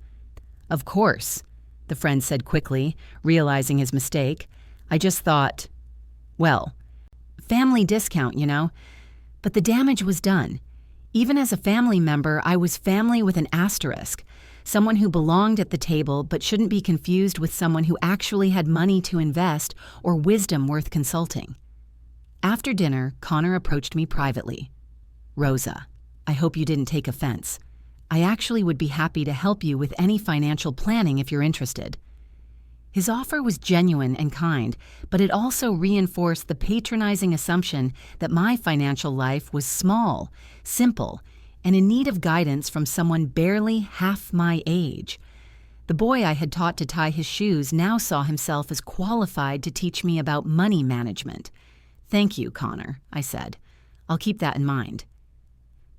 "Of course," the friend said quickly, realizing his mistake. "I just thought, well, family discount, you know. But the damage was done. Even as a family member, I was family with an asterisk, someone who belonged at the table but shouldn't be confused with someone who actually had money to invest or wisdom worth consulting. After dinner, Connor approached me privately. "Rosa, I hope you didn't take offense. I actually would be happy to help you with any financial planning if you're interested." His offer was genuine and kind, but it also reinforced the patronizing assumption that my financial life was small, simple, and in need of guidance from someone barely half my age. The boy I had taught to tie his shoes now saw himself as qualified to teach me about money management. "Thank you, Connor," I said. "I'll keep that in mind."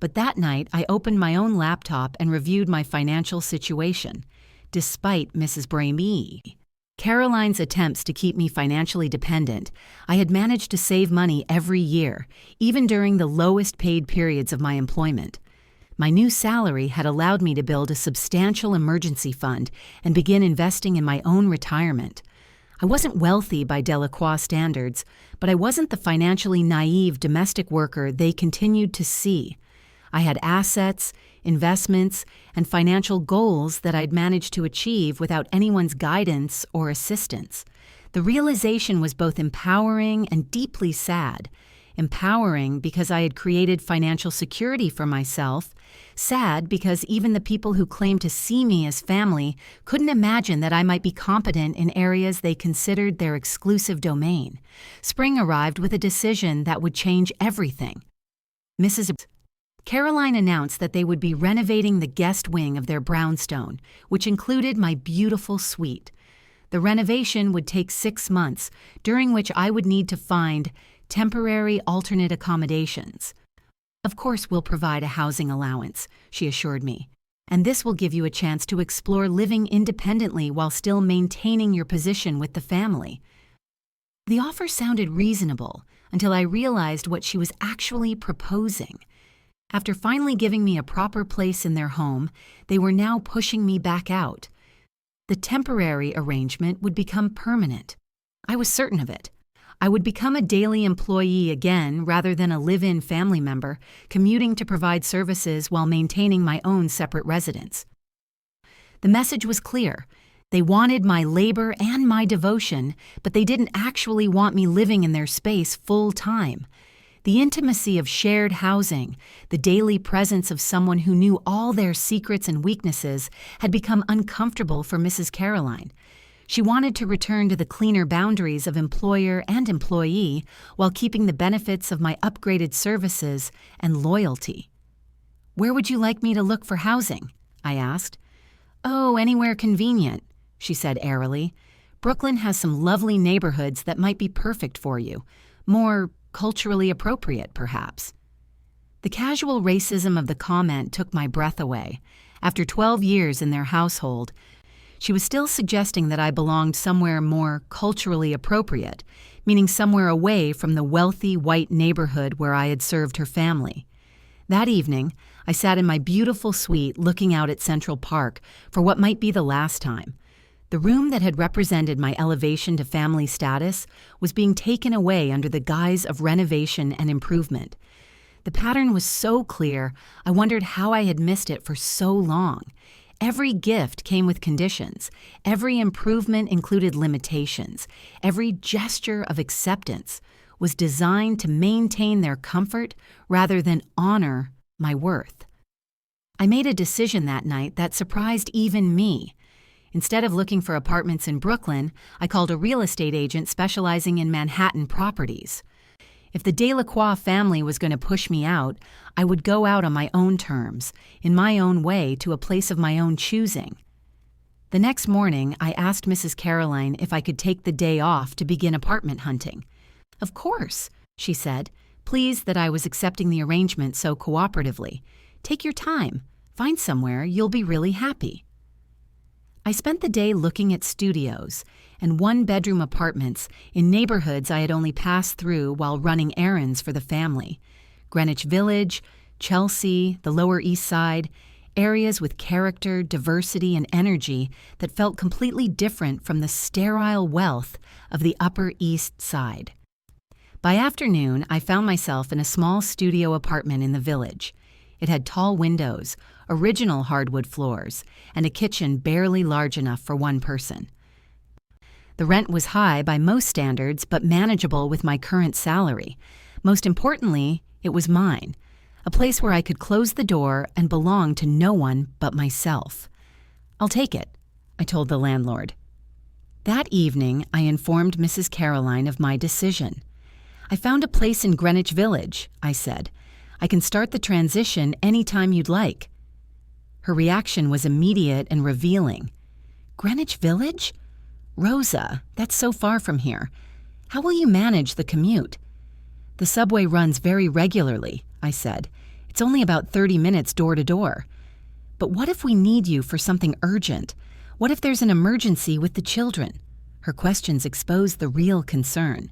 But that night, I opened my own laptop and reviewed my financial situation. Despite Mrs. Bramy Caroline's attempts to keep me financially dependent, I had managed to save money every year, even during the lowest paid periods of my employment. My new salary had allowed me to build a substantial emergency fund and begin investing in my own retirement. I wasn't wealthy by Delacroix standards, but I wasn't the financially naive domestic worker they continued to see. I had assets, investments, and financial goals that I'd managed to achieve without anyone's guidance or assistance. The realization was both empowering and deeply sad. Empowering because I had created financial security for myself. Sad because even the people who claimed to see me as family couldn't imagine that I might be competent in areas they considered their exclusive domain. Spring arrived with a decision that would change everything. Mrs. Caroline announced that they would be renovating the guest wing of their brownstone, which included my beautiful suite. The renovation would take 6 months, during which I would need to find temporary alternate accommodations. "Of course, we'll provide a housing allowance," she assured me, "and this will give you a chance to explore living independently while still maintaining your position with the family." The offer sounded reasonable until I realized what she was actually proposing. After finally giving me a proper place in their home, they were now pushing me back out. The temporary arrangement would become permanent. I was certain of it. I would become a daily employee again rather than a live-in family member, commuting to provide services while maintaining my own separate residence. The message was clear. They wanted my labor and my devotion, but they didn't actually want me living in their space full-time. The intimacy of shared housing, the daily presence of someone who knew all their secrets and weaknesses, had become uncomfortable for Mrs. Caroline. She wanted to return to the cleaner boundaries of employer and employee while keeping the benefits of my upgraded services and loyalty. "Where would you like me to look for housing?" I asked. "Oh, anywhere convenient," she said airily. "Brooklyn has some lovely neighborhoods that might be perfect for you. More culturally appropriate, perhaps." The casual racism of the comment took my breath away. After 12 years in their household, she was still suggesting that I belonged somewhere more culturally appropriate, meaning somewhere away from the wealthy white neighborhood where I had served her family. That evening, I sat in my beautiful suite looking out at Central Park for what might be the last time. The room that had represented my elevation to family status was being taken away under the guise of renovation and improvement. The pattern was so clear, I wondered how I had missed it for so long. Every gift came with conditions. Every improvement included limitations. Every gesture of acceptance was designed to maintain their comfort rather than honor my worth. I made a decision that night that surprised even me. Instead of looking for apartments in Brooklyn, I called a real estate agent specializing in Manhattan properties. If the Delacroix family was going to push me out, I would go out on my own terms, in my own way, to a place of my own choosing. The next morning, I asked Mrs. Caroline if I could take the day off to begin apartment hunting. "Of course," she said, pleased that I was accepting the arrangement so cooperatively. "Take your time. Find somewhere you'll be really happy." I spent the day looking at studios and one-bedroom apartments in neighborhoods I had only passed through while running errands for the family. Greenwich Village, Chelsea, the Lower East Side, areas with character, diversity, and energy that felt completely different from the sterile wealth of the Upper East Side. By afternoon, I found myself in a small studio apartment in the village. It had tall windows, original hardwood floors, and a kitchen barely large enough for one person. The rent was high by most standards, but manageable with my current salary. Most importantly, it was mine, a place where I could close the door and belong to no one but myself. "I'll take it," I told the landlord. That evening, I informed Mrs. Caroline of my decision. "I found a place in Greenwich Village," I said. "I can start the transition any time you'd like." Her reaction was immediate and revealing. "Greenwich Village? Rosa, that's so far from here. How will you manage the commute?" "The subway runs very regularly," I said. "It's only about 30 minutes door to door." "But what if we need you for something urgent? What if there's an emergency with the children?" Her questions exposed the real concern.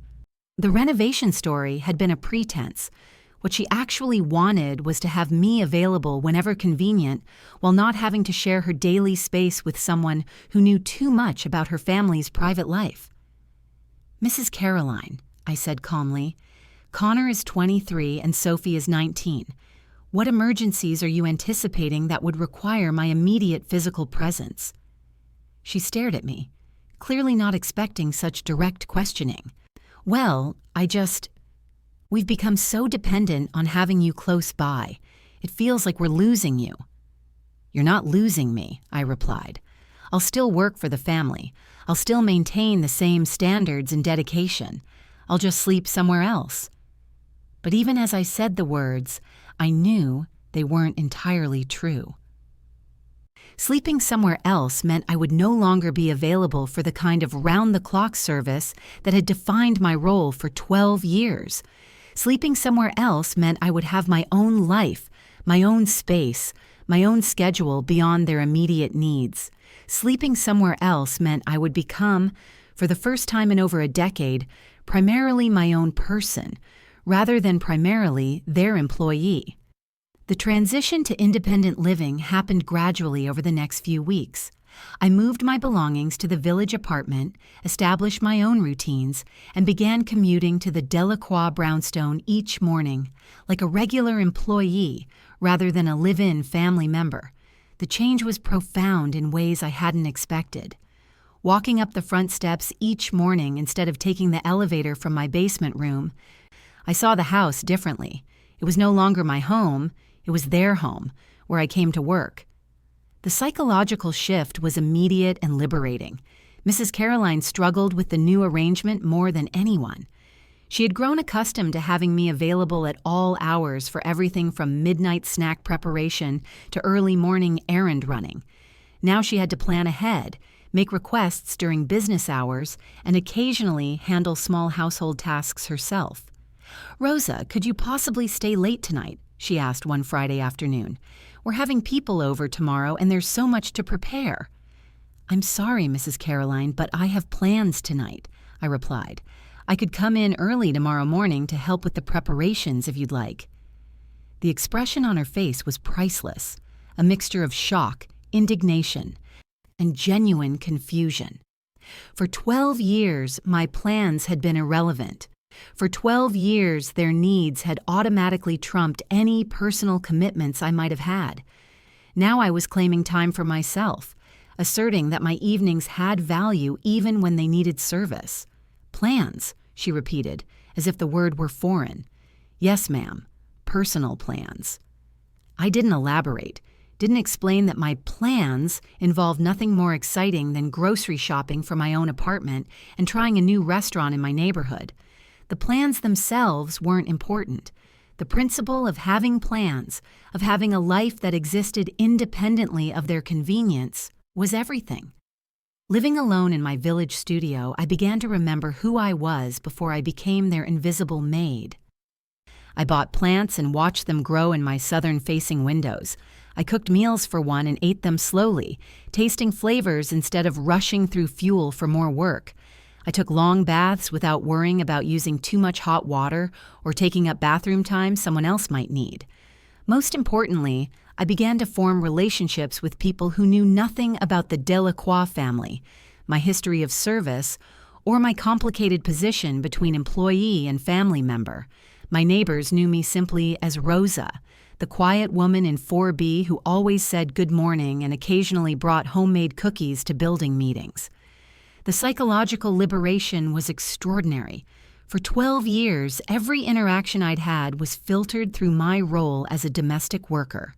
The renovation story had been a pretense. What she actually wanted was to have me available whenever convenient, while not having to share her daily space with someone who knew too much about her family's private life. "Mrs. Caroline," I said calmly, "Connor is 23 and Sophie is 19. What emergencies are you anticipating that would require my immediate physical presence?" She stared at me, clearly not expecting such direct questioning. "Well, we've become so dependent on having you close by. It feels like we're losing you." "You're not losing me," I replied. "I'll still work for the family. I'll still maintain the same standards and dedication. I'll just sleep somewhere else." But even as I said the words, I knew they weren't entirely true. Sleeping somewhere else meant I would no longer be available for the kind of round-the-clock service that had defined my role for 12 years. Sleeping somewhere else meant I would have my own life, my own space, my own schedule beyond their immediate needs. Sleeping somewhere else meant I would become, for the first time in over a decade, primarily my own person, rather than primarily their employee. The transition to independent living happened gradually over the next few weeks. I moved my belongings to the village apartment, established my own routines, and began commuting to the Delacroix brownstone each morning, like a regular employee rather than a live-in family member. The change was profound in ways I hadn't expected. Walking up the front steps each morning instead of taking the elevator from my basement room, I saw the house differently. It was no longer my home. It was their home, where I came to work. The psychological shift was immediate and liberating. Mrs. Caroline struggled with the new arrangement more than anyone. She had grown accustomed to having me available at all hours for everything from midnight snack preparation to early morning errand running. Now she had to plan ahead, make requests during business hours, and occasionally handle small household tasks herself. "Rosa, could you possibly stay late tonight?" she asked one Friday afternoon. "We're having people over tomorrow and there's so much to prepare." "I'm sorry, Mrs. Caroline, but I have plans tonight," I replied. "I could come in early tomorrow morning to help with the preparations if you'd like." The expression on her face was priceless, a mixture of shock, indignation, and genuine confusion. For 12 years, my plans had been irrelevant. For 12 years, their needs had automatically trumped any personal commitments I might have had. Now I was claiming time for myself, asserting that my evenings had value even when they needed service. "Plans," she repeated, as if the word were foreign. "Yes, ma'am, personal plans." I didn't elaborate, didn't explain that my plans involved nothing more exciting than grocery shopping for my own apartment and trying a new restaurant in my neighborhood. The plans themselves weren't important. The principle of having plans, of having a life that existed independently of their convenience, was everything. Living alone in my village studio, I began to remember who I was before I became their invisible maid. I bought plants and watched them grow in my southern-facing windows. I cooked meals for one and ate them slowly, tasting flavors instead of rushing through fuel for more work. I took long baths without worrying about using too much hot water or taking up bathroom time someone else might need. Most importantly, I began to form relationships with people who knew nothing about the Delacroix family, my history of service, or my complicated position between employee and family member. My neighbors knew me simply as Rosa, the quiet woman in 4B who always said good morning and occasionally brought homemade cookies to building meetings. The psychological liberation was extraordinary. For 12 years, every interaction I'd had was filtered through my role as a domestic worker.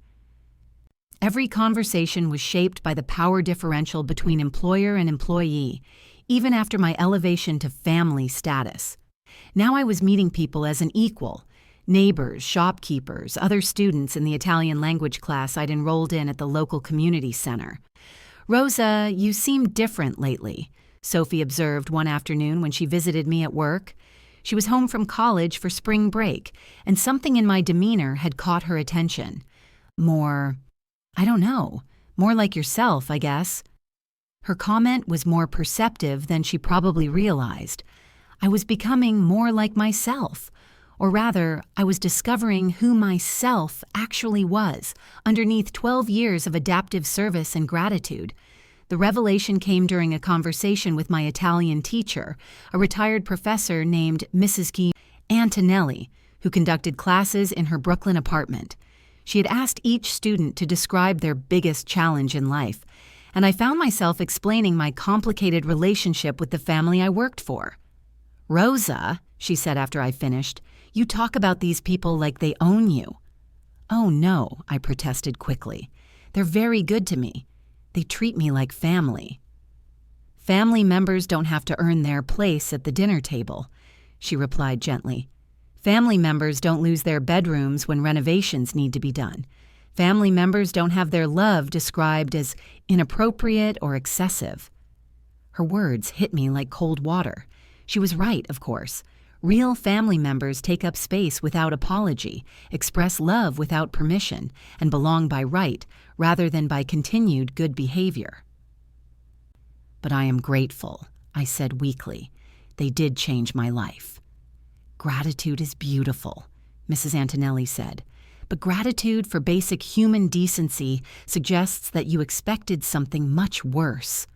Every conversation was shaped by the power differential between employer and employee, even after my elevation to family status. Now I was meeting people as an equal: neighbors, shopkeepers, other students in the Italian language class I'd enrolled in at the local community center. "Rosa, you seem different lately," Sophie observed one afternoon when she visited me at work. She was home from college for spring break, and something in my demeanor had caught her attention. I don't know, more like yourself, I guess. Her comment was more perceptive than she probably realized. I was becoming more like myself. Or rather, I was discovering who myself actually was underneath 12 years of adaptive service and gratitude. The revelation came during a conversation with my Italian teacher, a retired professor named Mrs. Antonelli, who conducted classes in her Brooklyn apartment. She had asked each student to describe their biggest challenge in life, and I found myself explaining my complicated relationship with the family I worked for. "Rosa," she said after I finished, "you talk about these people like they own you." "Oh no," I protested quickly. "They're very good to me. They treat me like family." "Family members don't have to earn their place at the dinner table," she replied gently. "Family members don't lose their bedrooms when renovations need to be done. Family members don't have their love described as inappropriate or excessive." Her words hit me like cold water. She was right, of course. Real family members take up space without apology, express love without permission, and belong by right rather than by continued good behavior. "But I am grateful," I said weakly. "They did change my life." "Gratitude is beautiful," Mrs. Antonelli said, "but gratitude for basic human decency suggests that you expected something much worse."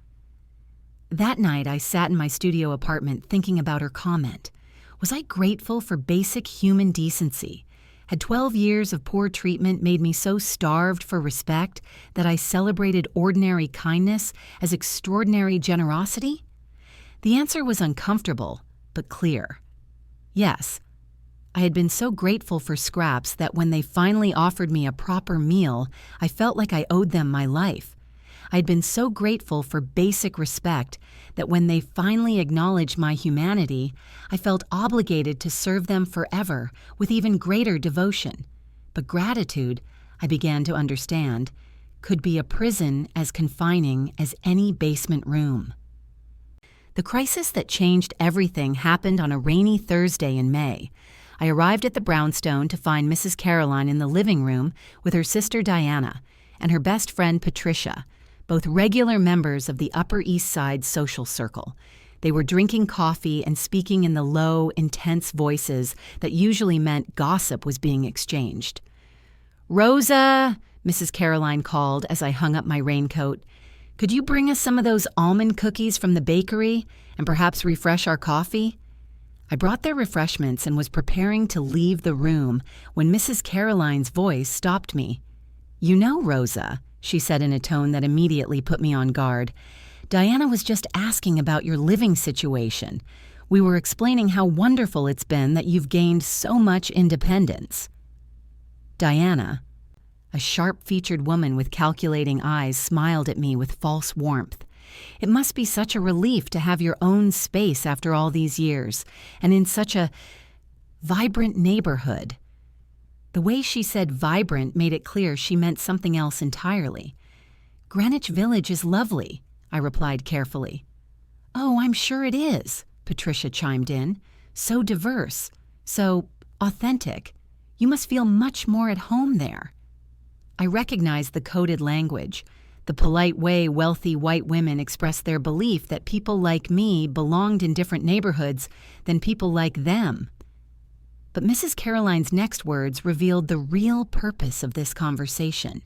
That night, I sat in my studio apartment thinking about her comment. Was I grateful for basic human decency? Had 12 years of poor treatment made me so starved for respect that I celebrated ordinary kindness as extraordinary generosity? The answer was uncomfortable, but clear. Yes, I had been so grateful for scraps that when they finally offered me a proper meal, I felt like I owed them my life. I had been so grateful for basic respect that when they finally acknowledged my humanity, I felt obligated to serve them forever with even greater devotion. But gratitude, I began to understand, could be a prison as confining as any basement room. The crisis that changed everything happened on a rainy Thursday in May. I arrived at the brownstone to find Mrs. Caroline in the living room with her sister Diana and her best friend Patricia, both regular members of the Upper East Side social circle. They were drinking coffee and speaking in the low, intense voices that usually meant gossip was being exchanged. "Rosa," Mrs. Caroline called as I hung up my raincoat, "could you bring us some of those almond cookies from the bakery and perhaps refresh our coffee?" I brought their refreshments and was preparing to leave the room when Mrs. Caroline's voice stopped me. "You know, Rosa," she said in a tone that immediately put me on guard, "Diana was just asking about your living situation. We were explaining how wonderful it's been that you've gained so much independence." Diana, a sharp-featured woman with calculating eyes, smiled at me with false warmth. It must be such a relief to have your own space after all these years, and in such a vibrant neighborhood. The way she said vibrant made it clear she meant something else entirely. "Greenwich Village is lovely," I replied carefully. "Oh, I'm sure it is," Patricia chimed in. "So diverse, so authentic. You must feel much more at home there." I recognized the coded language, the polite way wealthy white women expressed their belief that people like me belonged in different neighborhoods than people like them. But Mrs. Caroline's next words revealed the real purpose of this conversation.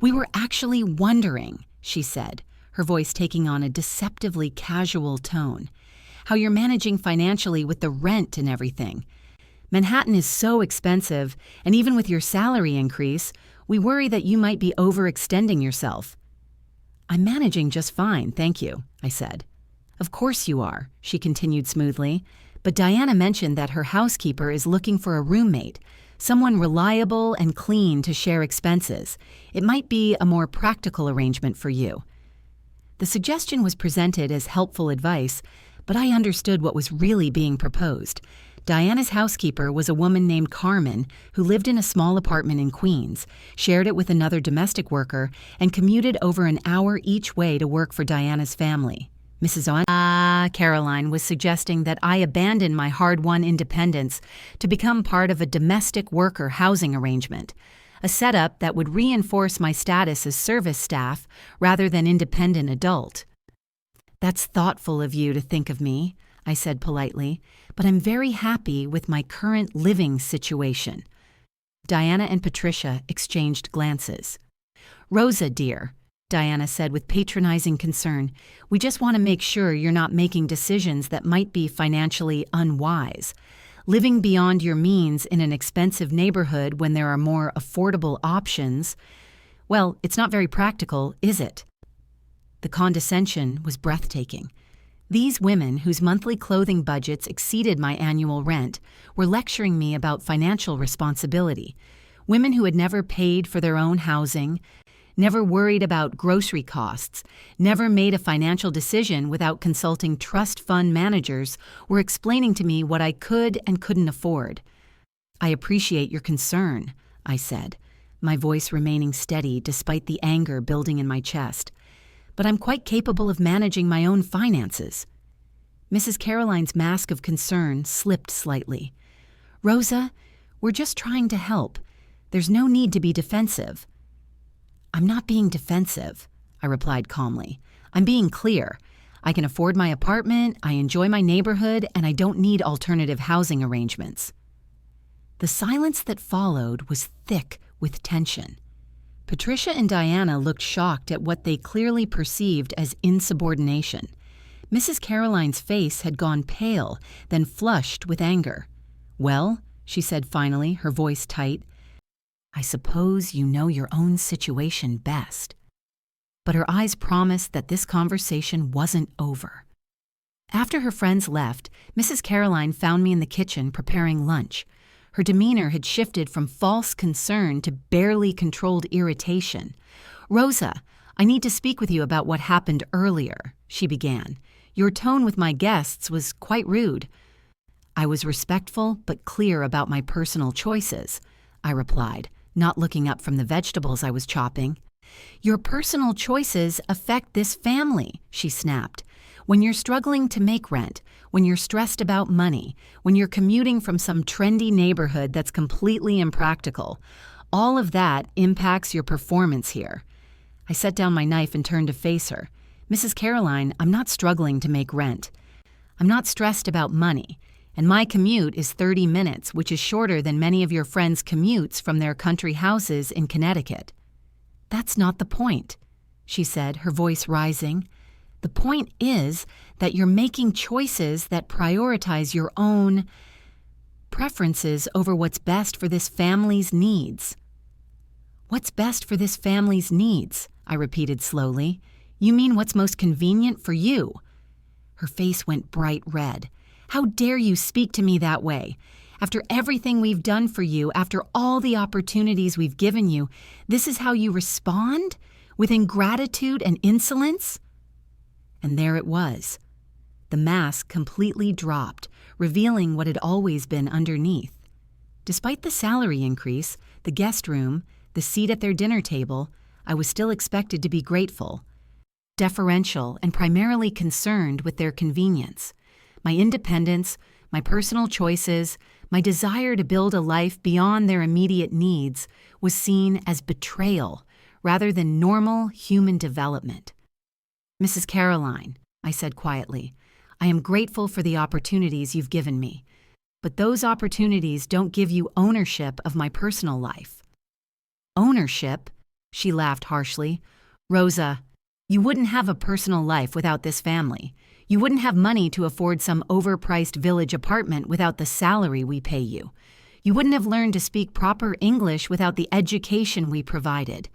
"We were actually wondering," she said, her voice taking on a deceptively casual tone, how you're managing financially with the rent and everything. Manhattan is so expensive, and even with your salary increase, we worry that you might be overextending yourself." "I'm managing just fine, thank you," I said. "Of course you are," she continued smoothly, "but Diana mentioned that her housekeeper is looking for a roommate, someone reliable and clean to share expenses. It might be a more practical arrangement for you." The suggestion was presented as helpful advice, but I understood what was really being proposed. Diana's housekeeper was a woman named Carmen who lived in a small apartment in Queens, shared it with another domestic worker, and commuted over an hour each way to work for Diana's family. Mrs. Caroline was suggesting that I abandon my hard-won independence to become part of a domestic worker housing arrangement, a setup that would reinforce my status as service staff rather than independent adult. "That's thoughtful of you to think of me," I said politely, "but I'm very happy with my current living situation." Diana and Patricia exchanged glances. "Rosa, dear," Diana said with patronizing concern, "we just want to make sure you're not making decisions that might be financially unwise. Living beyond your means in an expensive neighborhood when there are more affordable options, well, it's not very practical, is it?" The condescension was breathtaking. These women, whose monthly clothing budgets exceeded my annual rent, were lecturing me about financial responsibility. Women who had never paid for their own housing, never worried about grocery costs, never made a financial decision without consulting trust fund managers, were explaining to me what I could and couldn't afford. "I appreciate your concern," I said, my voice remaining steady despite the anger building in my chest. "But I'm quite capable of managing my own finances." Mrs. Caroline's mask of concern slipped slightly. "Rosa, we're just trying to help. There's no need to be defensive." "I'm not being defensive," I replied calmly. "I'm being clear. I can afford my apartment, I enjoy my neighborhood, and I don't need alternative housing arrangements." The silence that followed was thick with tension. Patricia and Diana looked shocked at what they clearly perceived as insubordination. Mrs. Caroline's face had gone pale, then flushed with anger. "Well," she said finally, her voice tight, "I suppose you know your own situation best." But her eyes promised that this conversation wasn't over. After her friends left, Mrs. Caroline found me in the kitchen preparing lunch. Her demeanor had shifted from false concern to barely controlled irritation. "Rosa, I need to speak with you about what happened earlier," she began. "Your tone with my guests was quite rude." "I was respectful but clear about my personal choices," I replied, not looking up from the vegetables I was chopping. "Your personal choices affect this family," she snapped. "When you're struggling to make rent, when you're stressed about money, when you're commuting from some trendy neighborhood that's completely impractical, all of that impacts your performance here." I set down my knife and turned to face her. "Mrs. Caroline, I'm not struggling to make rent. I'm not stressed about money. And my commute is 30 minutes, which is shorter than many of your friends' commutes from their country houses in Connecticut." "That's not the point," she said, her voice rising. "The point is that you're making choices that prioritize your own preferences over what's best for this family's needs." "What's best for this family's needs?" I repeated slowly. "You mean what's most convenient for you?" Her face went bright red. "How dare you speak to me that way? After everything we've done for you, after all the opportunities we've given you, this is how you respond? With ingratitude and insolence?" And there it was. The mask completely dropped, revealing what had always been underneath. Despite the salary increase, the guest room, the seat at their dinner table, I was still expected to be grateful, deferential, and primarily concerned with their convenience. My independence, my personal choices, my desire to build a life beyond their immediate needs was seen as betrayal rather than normal human development. "Mrs. Caroline," I said quietly, "I am grateful for the opportunities you've given me, but those opportunities don't give you ownership of my personal life." "Ownership?" She laughed harshly. "Rosa, you wouldn't have a personal life without this family. You wouldn't have money to afford some overpriced village apartment without the salary we pay you. You wouldn't have learned to speak proper English without the education we provided.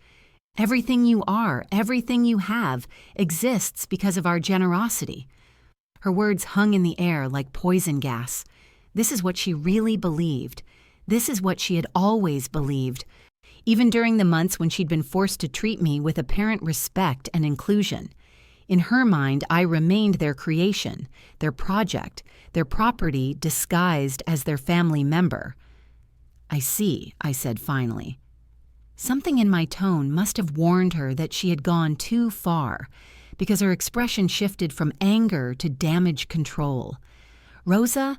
Everything you are, everything you have, exists because of our generosity." Her words hung in the air like poison gas. This is what she really believed. This is what she had always believed, even during the months when she'd been forced to treat me with apparent respect and inclusion. In her mind, I remained their creation, their project, their property disguised as their family member. "I see," I said finally. Something in my tone must have warned her that she had gone too far, because her expression shifted from anger to damage control. "Rosa,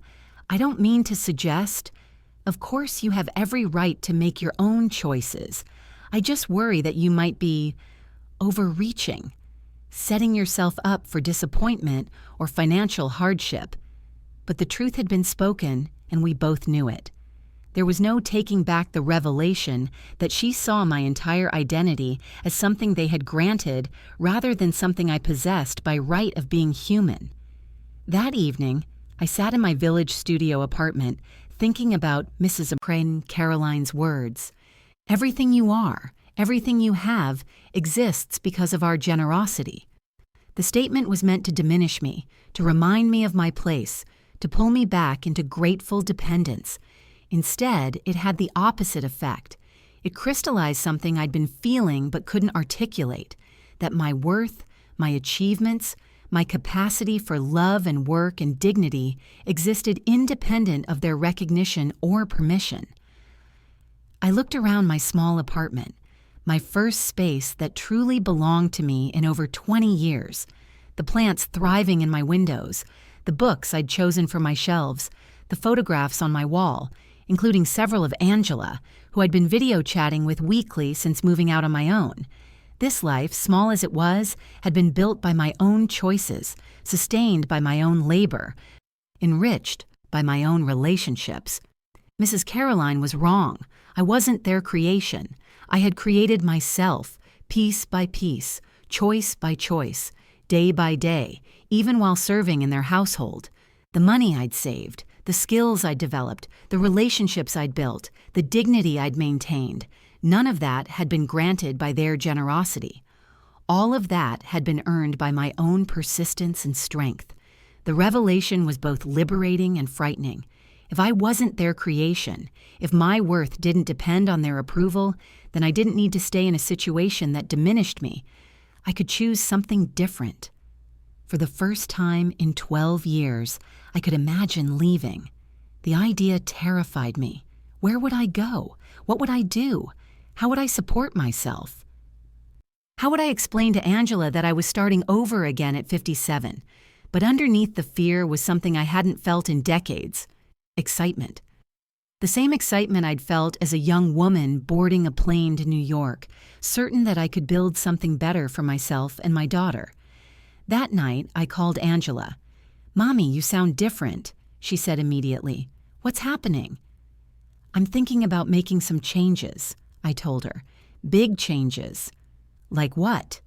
I don't mean to suggest. Of course, you have every right to make your own choices. I just worry that you might be overreaching, setting yourself up for disappointment or financial hardship." But the truth had been spoken, and we both knew it. There was no taking back the revelation that she saw my entire identity as something they had granted rather than something I possessed by right of being human. That evening, I sat in my village studio apartment thinking about Mrs. Caroline's words. "Everything you are, everything you have, exists because of our generosity." The statement was meant to diminish me, to remind me of my place, to pull me back into grateful dependence. Instead, it had the opposite effect. It crystallized something I'd been feeling but couldn't articulate, that my worth, my achievements, my capacity for love and work and dignity existed independent of their recognition or permission. I looked around my small apartment, my first space that truly belonged to me in over 20 years, the plants thriving in my windows, the books I'd chosen for my shelves, the photographs on my wall, including several of Angela, who I'd been video chatting with weekly since moving out on my own. This life, small as it was, had been built by my own choices, sustained by my own labor, enriched by my own relationships. Mrs. Caroline was wrong. I wasn't their creation. I had created myself, piece by piece, choice by choice, day by day, even while serving in their household. The money I'd saved, the skills I'd developed, the relationships I'd built, the dignity I'd maintained, none of that had been granted by their generosity. All of that had been earned by my own persistence and strength. The revelation was both liberating and frightening. If I wasn't their creation, if my worth didn't depend on their approval, then I didn't need to stay in a situation that diminished me. I could choose something different. For the first time in 12 years, I could imagine leaving. The idea terrified me. Where would I go? What would I do? How would I support myself? How would I explain to Angela that I was starting over again at 57? But underneath the fear was something I hadn't felt in decades: excitement. The same excitement I'd felt as a young woman boarding a plane to New York, certain that I could build something better for myself and my daughter. That night, I called Angela. "Mommy, you sound different," she said immediately. "What's happening?" "I'm thinking about making some changes," I told her. "Big changes." "Like what?"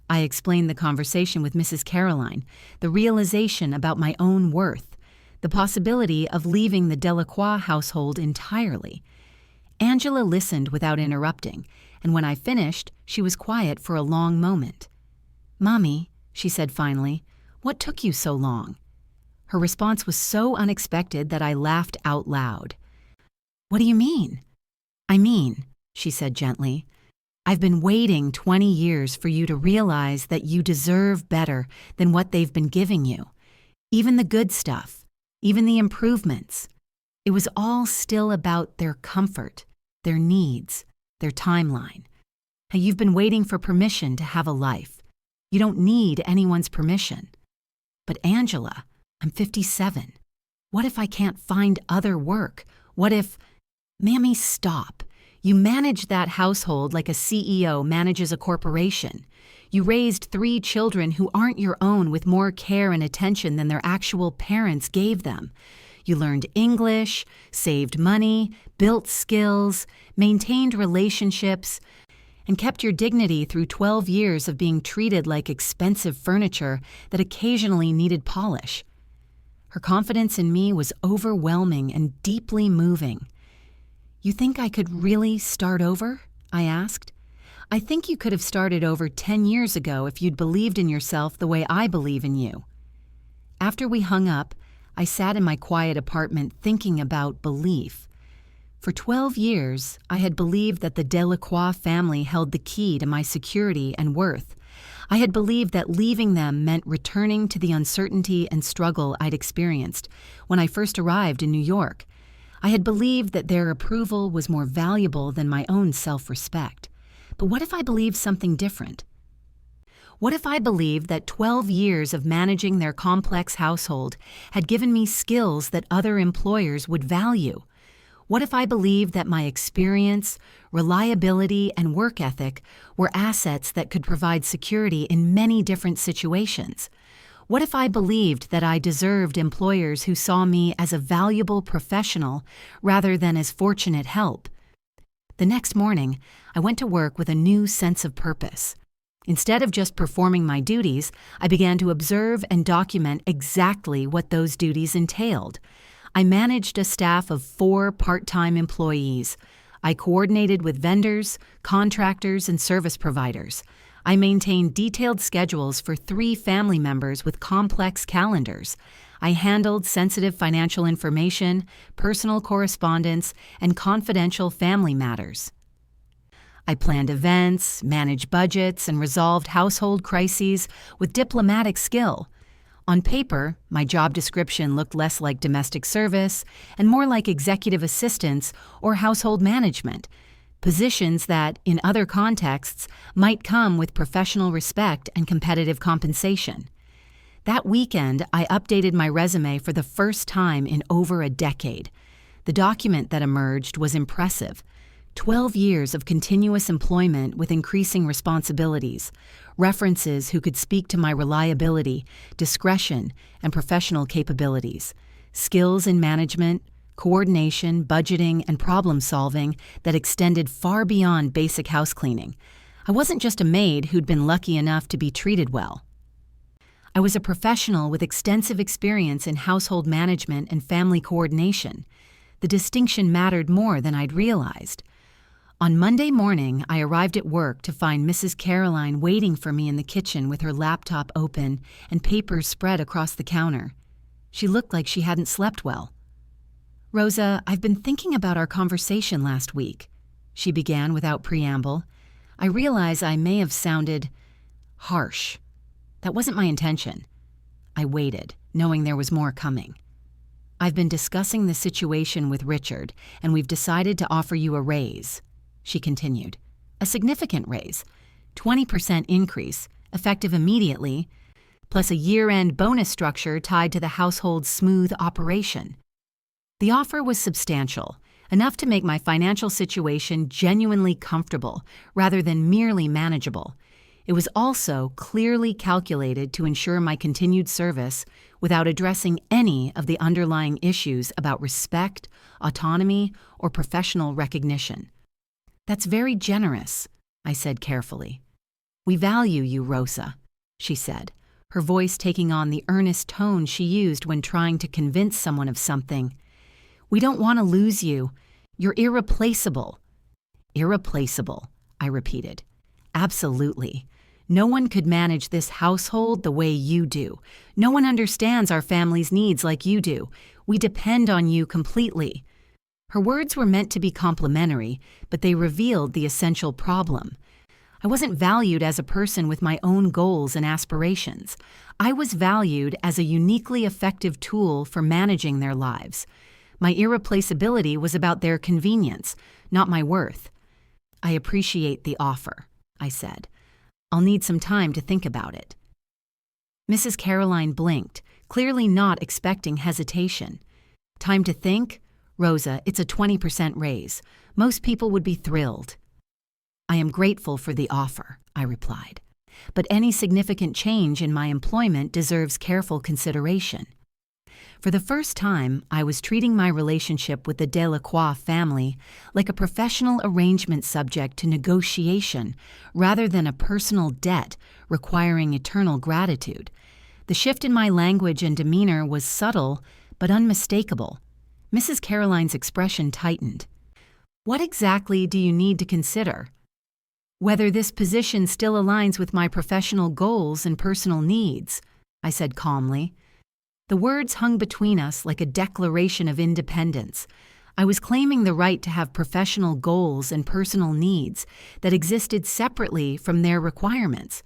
I explained the conversation with Mrs. Caroline, the realization about my own worth, the possibility of leaving the Delacroix household entirely. Angela listened without interrupting, and when I finished, she was quiet for a long moment. "Mommy," she said finally, "what took you so long?" Her response was so unexpected that I laughed out loud. "What do you mean?" "I mean," she said gently, "I've been waiting 20 years for you to realize that you deserve better than what they've been giving you. Even the good stuff, even the improvements. It was all still about their comfort, their needs, their timeline. How you've been waiting for permission to have a life. You don't need anyone's permission." "But Angela, I'm 57. What if I can't find other work? What if—" "Mammy, stop. You manage that household like a CEO manages a corporation. You raised 3 children who aren't your own with more care and attention than their actual parents gave them. You learned English, saved money, built skills, maintained relationships, and kept your dignity through 12 years of being treated like expensive furniture that occasionally needed polish. Her confidence in me was overwhelming and deeply moving. "You think I could really start over?" I asked. "I think you could have started over 10 years ago if you'd believed in yourself the way I believe in you." After we hung up, I sat in my quiet apartment thinking about belief. For 12 years, I had believed that the Delacroix family held the key to my security and worth. I had believed that leaving them meant returning to the uncertainty and struggle I'd experienced when I first arrived in New York. I had believed that their approval was more valuable than my own self-respect. But what if I believed something different? What if I believed that 12 years of managing their complex household had given me skills that other employers would value? What if I believed that my experience, reliability, and work ethic were assets that could provide security in many different situations? What if I believed that I deserved employers who saw me as a valuable professional rather than as fortunate help? The next morning, I went to work with a new sense of purpose. Instead of just performing my duties, I began to observe and document exactly what those duties entailed. I managed a staff of 4 part-time employees. I coordinated with vendors, contractors, and service providers. I maintained detailed schedules for 3 family members with complex calendars. I handled sensitive financial information, personal correspondence, and confidential family matters. I planned events, managed budgets, and resolved household crises with diplomatic skill. On paper, my job description looked less like domestic service and more like executive assistance or household management, positions that, in other contexts, might come with professional respect and competitive compensation. That weekend, I updated my resume for the first time in over a decade. The document that emerged was impressive. 12 years of continuous employment with increasing responsibilities, references who could speak to my reliability, discretion, and professional capabilities, skills in management, coordination, budgeting, and problem-solving that extended far beyond basic house cleaning. I wasn't just a maid who'd been lucky enough to be treated well. I was a professional with extensive experience in household management and family coordination. The distinction mattered more than I'd realized. On Monday morning, I arrived at work to find Mrs. Caroline waiting for me in the kitchen with her laptop open and papers spread across the counter. She looked like she hadn't slept well. "Rosa, I've been thinking about our conversation last week," she began without preamble. I realize I may have sounded harsh. That wasn't my intention. I waited, knowing there was more coming. "I've been discussing the situation with Richard, and we've decided to offer you a raise," she continued. "A significant raise, 20% increase, effective immediately, plus a year-end bonus structure tied to the household's smooth operation." The offer was substantial, enough to make my financial situation genuinely comfortable rather than merely manageable. It was also clearly calculated to ensure my continued service without addressing any of the underlying issues about respect, autonomy, or professional recognition. "That's very generous," I said carefully. "We value you, Rosa," she said, her voice taking on the earnest tone she used when trying to convince someone of something. "We don't want to lose you. You're irreplaceable." "Irreplaceable," I repeated. "Absolutely. No one could manage this household the way you do. No one understands our family's needs like you do. We depend on you completely." Her words were meant to be complimentary, but they revealed the essential problem. I wasn't valued as a person with my own goals and aspirations. I was valued as a uniquely effective tool for managing their lives. My irreplaceability was about their convenience, not my worth. "I appreciate the offer," I said. "I'll need some time to think about it." Mrs. Caroline blinked, clearly not expecting hesitation. "Time to think? Rosa, it's a 20% raise. Most people would be thrilled." "I am grateful for the offer," I replied. "But any significant change in my employment deserves careful consideration." For the first time, I was treating my relationship with the Delacroix family like a professional arrangement subject to negotiation rather than a personal debt requiring eternal gratitude. The shift in my language and demeanor was subtle but unmistakable. Mrs. Caroline's expression tightened. "What exactly do you need to consider?" "Whether this position still aligns with my professional goals and personal needs," I said calmly. The words hung between us like a declaration of independence. I was claiming the right to have professional goals and personal needs that existed separately from their requirements.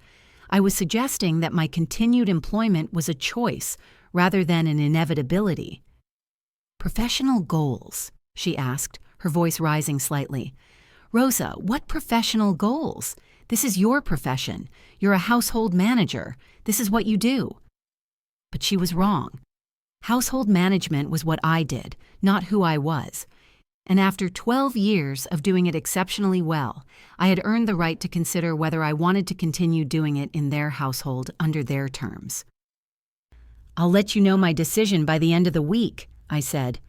I was suggesting that my continued employment was a choice rather than an inevitability. "Professional goals?" she asked, her voice rising slightly. "Rosa, what professional goals? This is your profession. You're a household manager. This is what you do." But she was wrong. Household management was what I did, not who I was. And after 12 years of doing it exceptionally well, I had earned the right to consider whether I wanted to continue doing it in their household under their terms. "I'll let you know my decision by the end of the week," I said.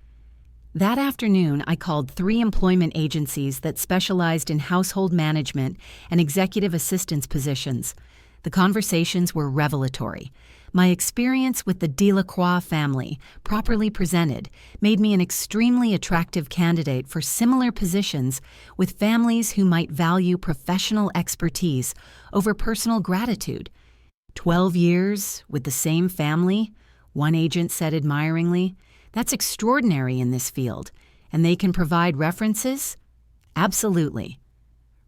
That afternoon, I called 3 employment agencies that specialized in household management and executive assistance positions. The conversations were revelatory. My experience with the Delacroix family, properly presented, made me an extremely attractive candidate for similar positions with families who might value professional expertise over personal gratitude. 12 years with the same family, one agent said admiringly. "That's extraordinary in this field. And they can provide references?" "Absolutely."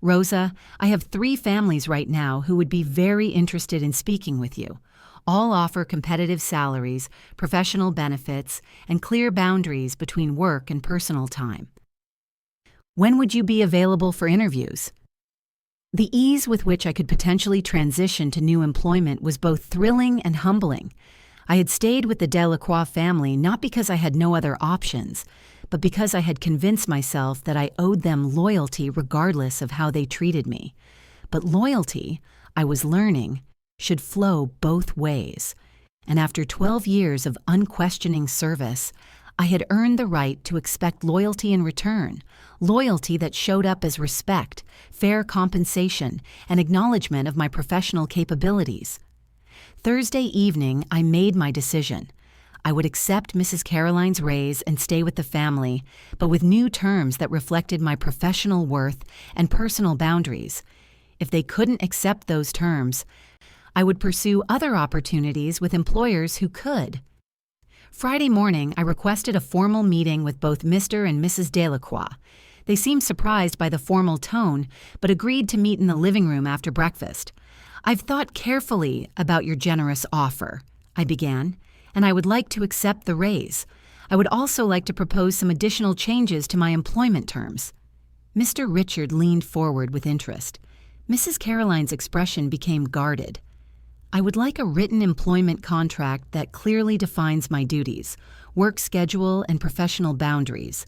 "Rosa, I have 3 families right now who would be very interested in speaking with you. All offer competitive salaries, professional benefits, and clear boundaries between work and personal time. When would you be available for interviews?" The ease with which I could potentially transition to new employment was both thrilling and humbling. I had stayed with the Delacroix family not because I had no other options, but because I had convinced myself that I owed them loyalty regardless of how they treated me. But loyalty, I was learning, should flow both ways. And after 12 years of unquestioning service, I had earned the right to expect loyalty in return, loyalty that showed up as respect, fair compensation, and acknowledgement of my professional capabilities. Thursday evening, I made my decision. I would accept Mrs. Caroline's raise and stay with the family, but with new terms that reflected my professional worth and personal boundaries. If they couldn't accept those terms, I would pursue other opportunities with employers who could. Friday morning, I requested a formal meeting with both Mr. and Mrs. Delacroix. They seemed surprised by the formal tone, but agreed to meet in the living room after breakfast. "I've thought carefully about your generous offer," I began, "and I would like to accept the raise. I would also like to propose some additional changes to my employment terms." Mr. Richard leaned forward with interest. Mrs. Caroline's expression became guarded. "I would like a written employment contract that clearly defines my duties, work schedule, and professional boundaries,"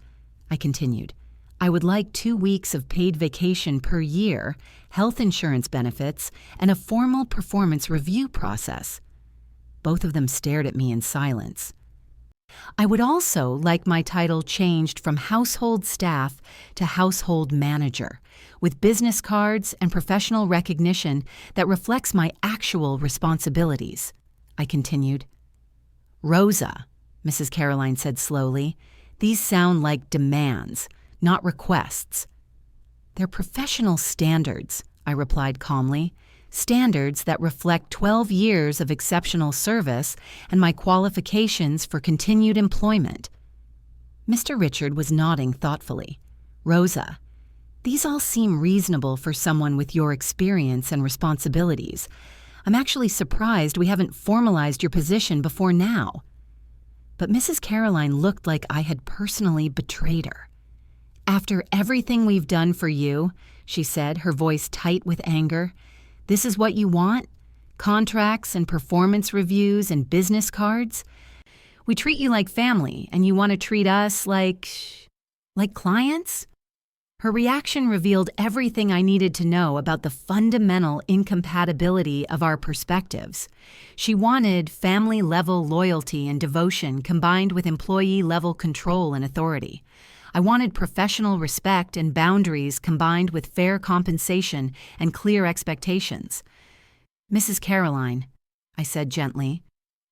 I continued. "I would like 2 weeks of paid vacation per year, health insurance benefits, and a formal performance review process." Both of them stared at me in silence. "I would also like my title changed from household staff to household manager, with business cards and professional recognition that reflects my actual responsibilities," I continued. "Rosa," Mrs. Caroline said slowly, "these sound like demands, not requests." "They're professional standards," I replied calmly. "Standards that reflect 12 years of exceptional service and my qualifications for continued employment." Mr. Richard was nodding thoughtfully. "Rosa, these all seem reasonable for someone with your experience and responsibilities. I'm actually surprised we haven't formalized your position before now." But Mrs. Caroline looked like I had personally betrayed her. "After everything we've done for you," she said, her voice tight with anger, "this is what you want? Contracts and performance reviews and business cards? We treat you like family, and you want to treat us like clients?" Her reaction revealed everything I needed to know about the fundamental incompatibility of our perspectives. She wanted family-level loyalty and devotion combined with employee-level control and authority. I wanted professional respect and boundaries combined with fair compensation and clear expectations. "Mrs. Caroline," I said gently,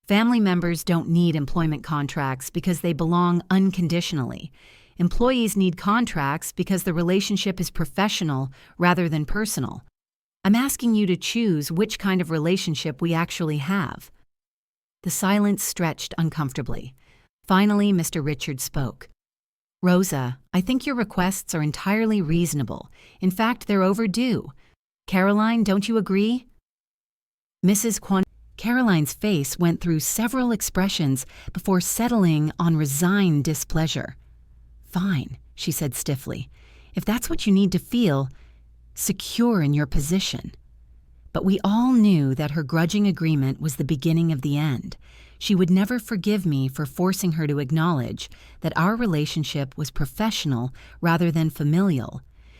"family members don't need employment contracts because they belong unconditionally. Employees need contracts because the relationship is professional rather than personal. I'm asking you to choose which kind of relationship we actually have." The silence stretched uncomfortably. Finally, Mr. Richard spoke. "Rosa, I think your requests are entirely reasonable. In fact, they're overdue. Caroline, don't you agree?" Caroline's face went through several expressions before settling on resigned displeasure. "Fine," she said stiffly. "If that's what you need to feel, secure in your position." But we all knew that her grudging agreement was the beginning of the end. She would never forgive me for forcing her to acknowledge that our relationship was professional rather than familial.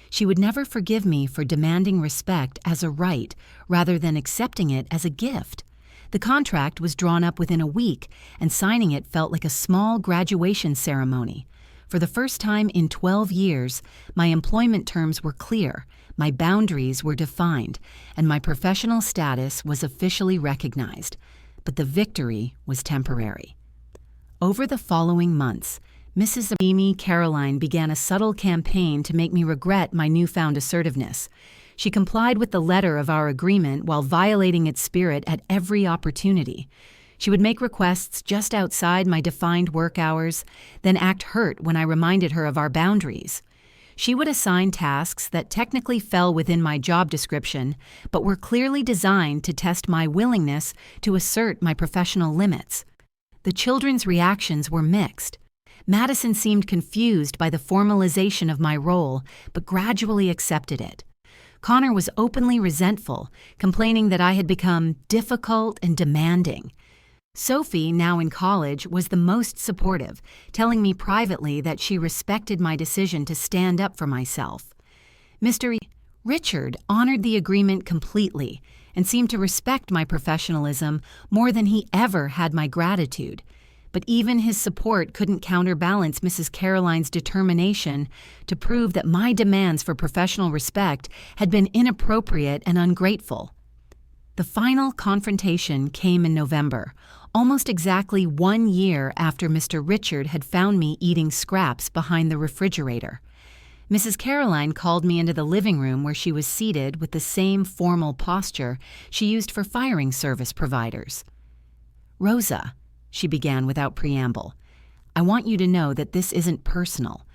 She would never forgive me for demanding respect as a right rather than accepting it as a gift. The contract was drawn up within a week, and signing it felt like a small graduation ceremony. For the first time in 12 years, my employment terms were clear, my boundaries were defined, and my professional status was officially recognized. But the victory was temporary. Over the following months, Mrs. Caroline began a subtle campaign to make me regret my newfound assertiveness. She complied with the letter of our agreement while violating its spirit at every opportunity. She would make requests just outside my defined work hours, then act hurt when I reminded her of our boundaries. She would assign tasks that technically fell within my job description, but were clearly designed to test my willingness to assert my professional limits. The children's reactions were mixed. Madison seemed confused by the formalization of my role, but gradually accepted it. Connor was openly resentful, complaining that I had become difficult and demanding. Sophie, now in college, was the most supportive, telling me privately that she respected my decision to stand up for myself. Mr. Richard honored the agreement completely and seemed to respect my professionalism more than he ever had my gratitude. But even his support couldn't counterbalance Mrs. Caroline's determination to prove that my demands for professional respect had been inappropriate and ungrateful. The final confrontation came in November, almost exactly 1 year after Mr. Richard had found me eating scraps behind the refrigerator. Mrs. Caroline called me into the living room where she was seated with the same formal posture she used for firing service providers. "Rosa," she began without preamble, "I want you to know that this isn't personal,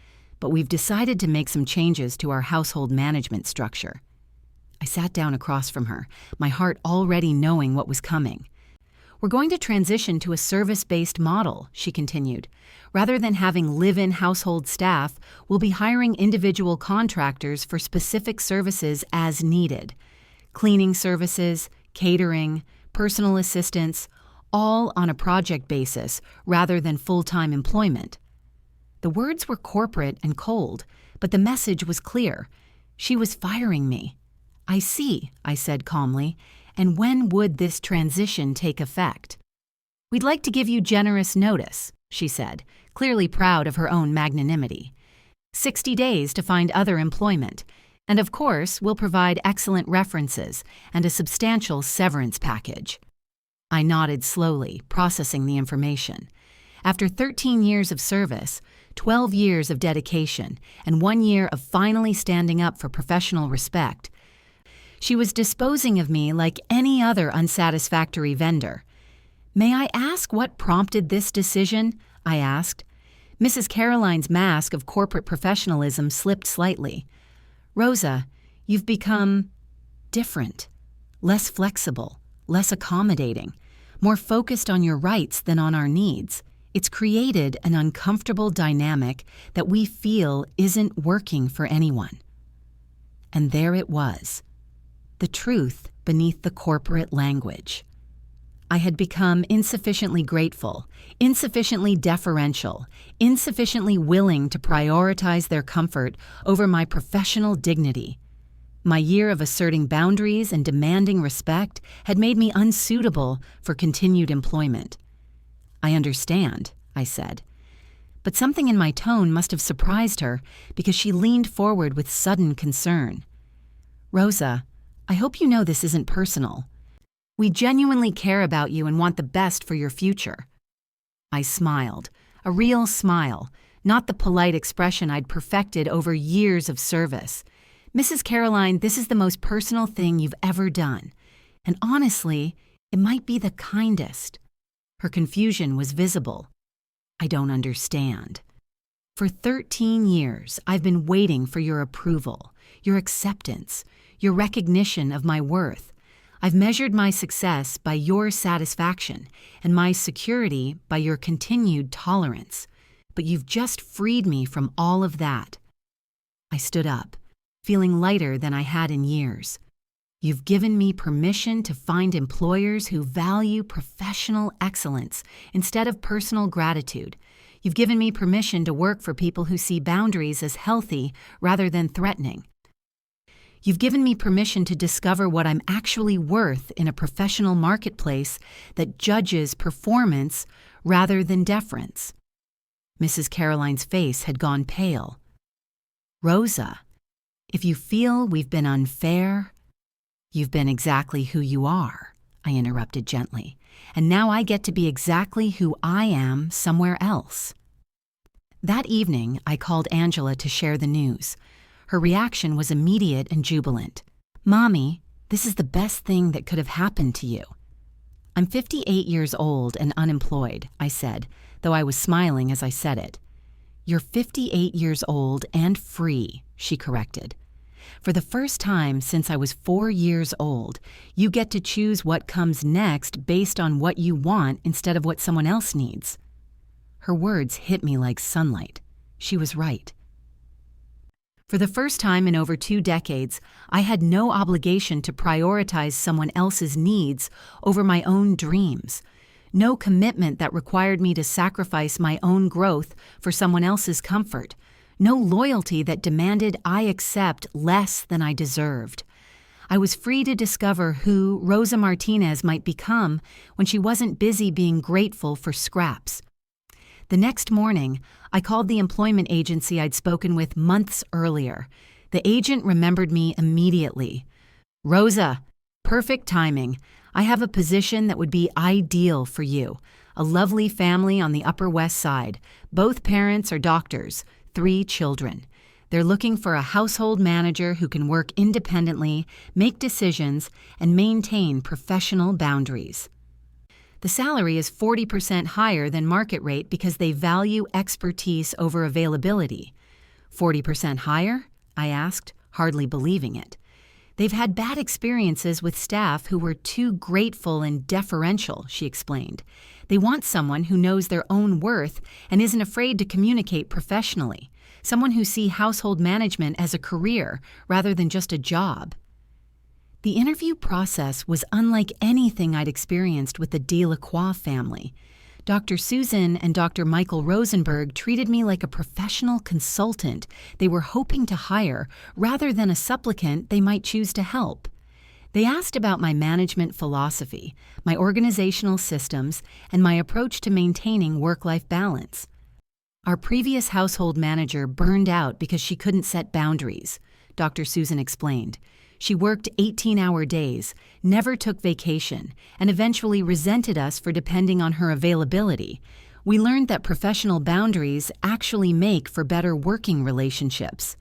but we've decided to make some changes to our household management structure." I sat down across from her, my heart already knowing what was coming. "We're going to transition to a service-based model," she continued. "Rather than having live-in household staff, we'll be hiring individual contractors for specific services as needed. Cleaning services, catering, personal assistance, all on a project basis rather than full-time employment." The words were corporate and cold, but the message was clear. She was firing me. "I see," I said calmly. "And when would this transition take effect?" "We'd like to give you generous notice," she said, clearly proud of her own magnanimity. 60 days to find other employment. And of course, we'll provide excellent references and a substantial severance package." I nodded slowly, processing the information. After 13 years of service, 12 years of dedication, and 1 year of finally standing up for professional respect, she was disposing of me like any other unsatisfactory vendor. "May I ask what prompted this decision?" I asked. Mrs. Caroline's mask of corporate professionalism slipped slightly. "Rosa, you've become different, less flexible, less accommodating, more focused on your rights than on our needs. It's created an uncomfortable dynamic that we feel isn't working for anyone." And there it was. The truth beneath the corporate language. I had become insufficiently grateful, insufficiently deferential, insufficiently willing to prioritize their comfort over my professional dignity. My year of asserting boundaries and demanding respect had made me unsuitable for continued employment. "I understand," I said. But something in my tone must have surprised her because she leaned forward with sudden concern. "Rosa, I hope you know this isn't personal. We genuinely care about you and want the best for your future." I smiled, a real smile, not the polite expression I'd perfected over years of service. "Mrs. Caroline, this is the most personal thing you've ever done. And honestly, it might be the kindest." Her confusion was visible. "I don't understand. For 13 years, I've been waiting for your approval, your acceptance, your recognition of my worth. I've measured my success by your satisfaction and my security by your continued tolerance. But you've just freed me from all of that." I stood up, feeling lighter than I had in years. "You've given me permission to find employers who value professional excellence instead of personal gratitude. You've given me permission to work for people who see boundaries as healthy rather than threatening. You've given me permission to discover what I'm actually worth in a professional marketplace that judges performance rather than deference." Mrs. Caroline's face had gone pale. "Rosa, if you feel we've been unfair—" "You've been exactly who you are," I interrupted gently, "and now I get to be exactly who I am somewhere else." That evening, I called Angela to share the news. Her reaction was immediate and jubilant. "Mommy, this is the best thing that could have happened to you." "I'm 58 years old and unemployed," I said, though I was smiling as I said it. "You're 58 years old and free," she corrected. "For the first time since I was 4 years old, you get to choose what comes next based on what you want instead of what someone else needs." Her words hit me like sunlight. She was right. For the first time in over 2 decades, I had no obligation to prioritize someone else's needs over my own dreams. No commitment that required me to sacrifice my own growth for someone else's comfort. No loyalty that demanded I accept less than I deserved. I was free to discover who Rosa Martinez might become when she wasn't busy being grateful for scraps. The next morning, I called the employment agency I'd spoken with months earlier. The agent remembered me immediately. "Rosa, perfect timing. I have a position that would be ideal for you. A lovely family on the Upper West Side. Both parents are doctors, 3 children. They're looking for a household manager who can work independently, make decisions, and maintain professional boundaries. The salary is 40% higher than market rate because they value expertise over availability." "40% higher?" I asked, hardly believing it. "They've had bad experiences with staff who were too grateful and deferential," she explained. "They want someone who knows their own worth and isn't afraid to communicate professionally. Someone who sees household management as a career rather than just a job." The interview process was unlike anything I'd experienced with the Delacroix family. Dr. Susan and Dr. Michael Rosenberg treated me like a professional consultant they were hoping to hire rather than a supplicant they might choose to help. They asked about my management philosophy, my organizational systems, and my approach to maintaining work-life balance. "Our previous household manager burned out because she couldn't set boundaries," Dr. Susan explained. "She worked 18-hour days, never took vacation, and eventually resented us for depending on her availability. We learned that professional boundaries actually make for better working relationships."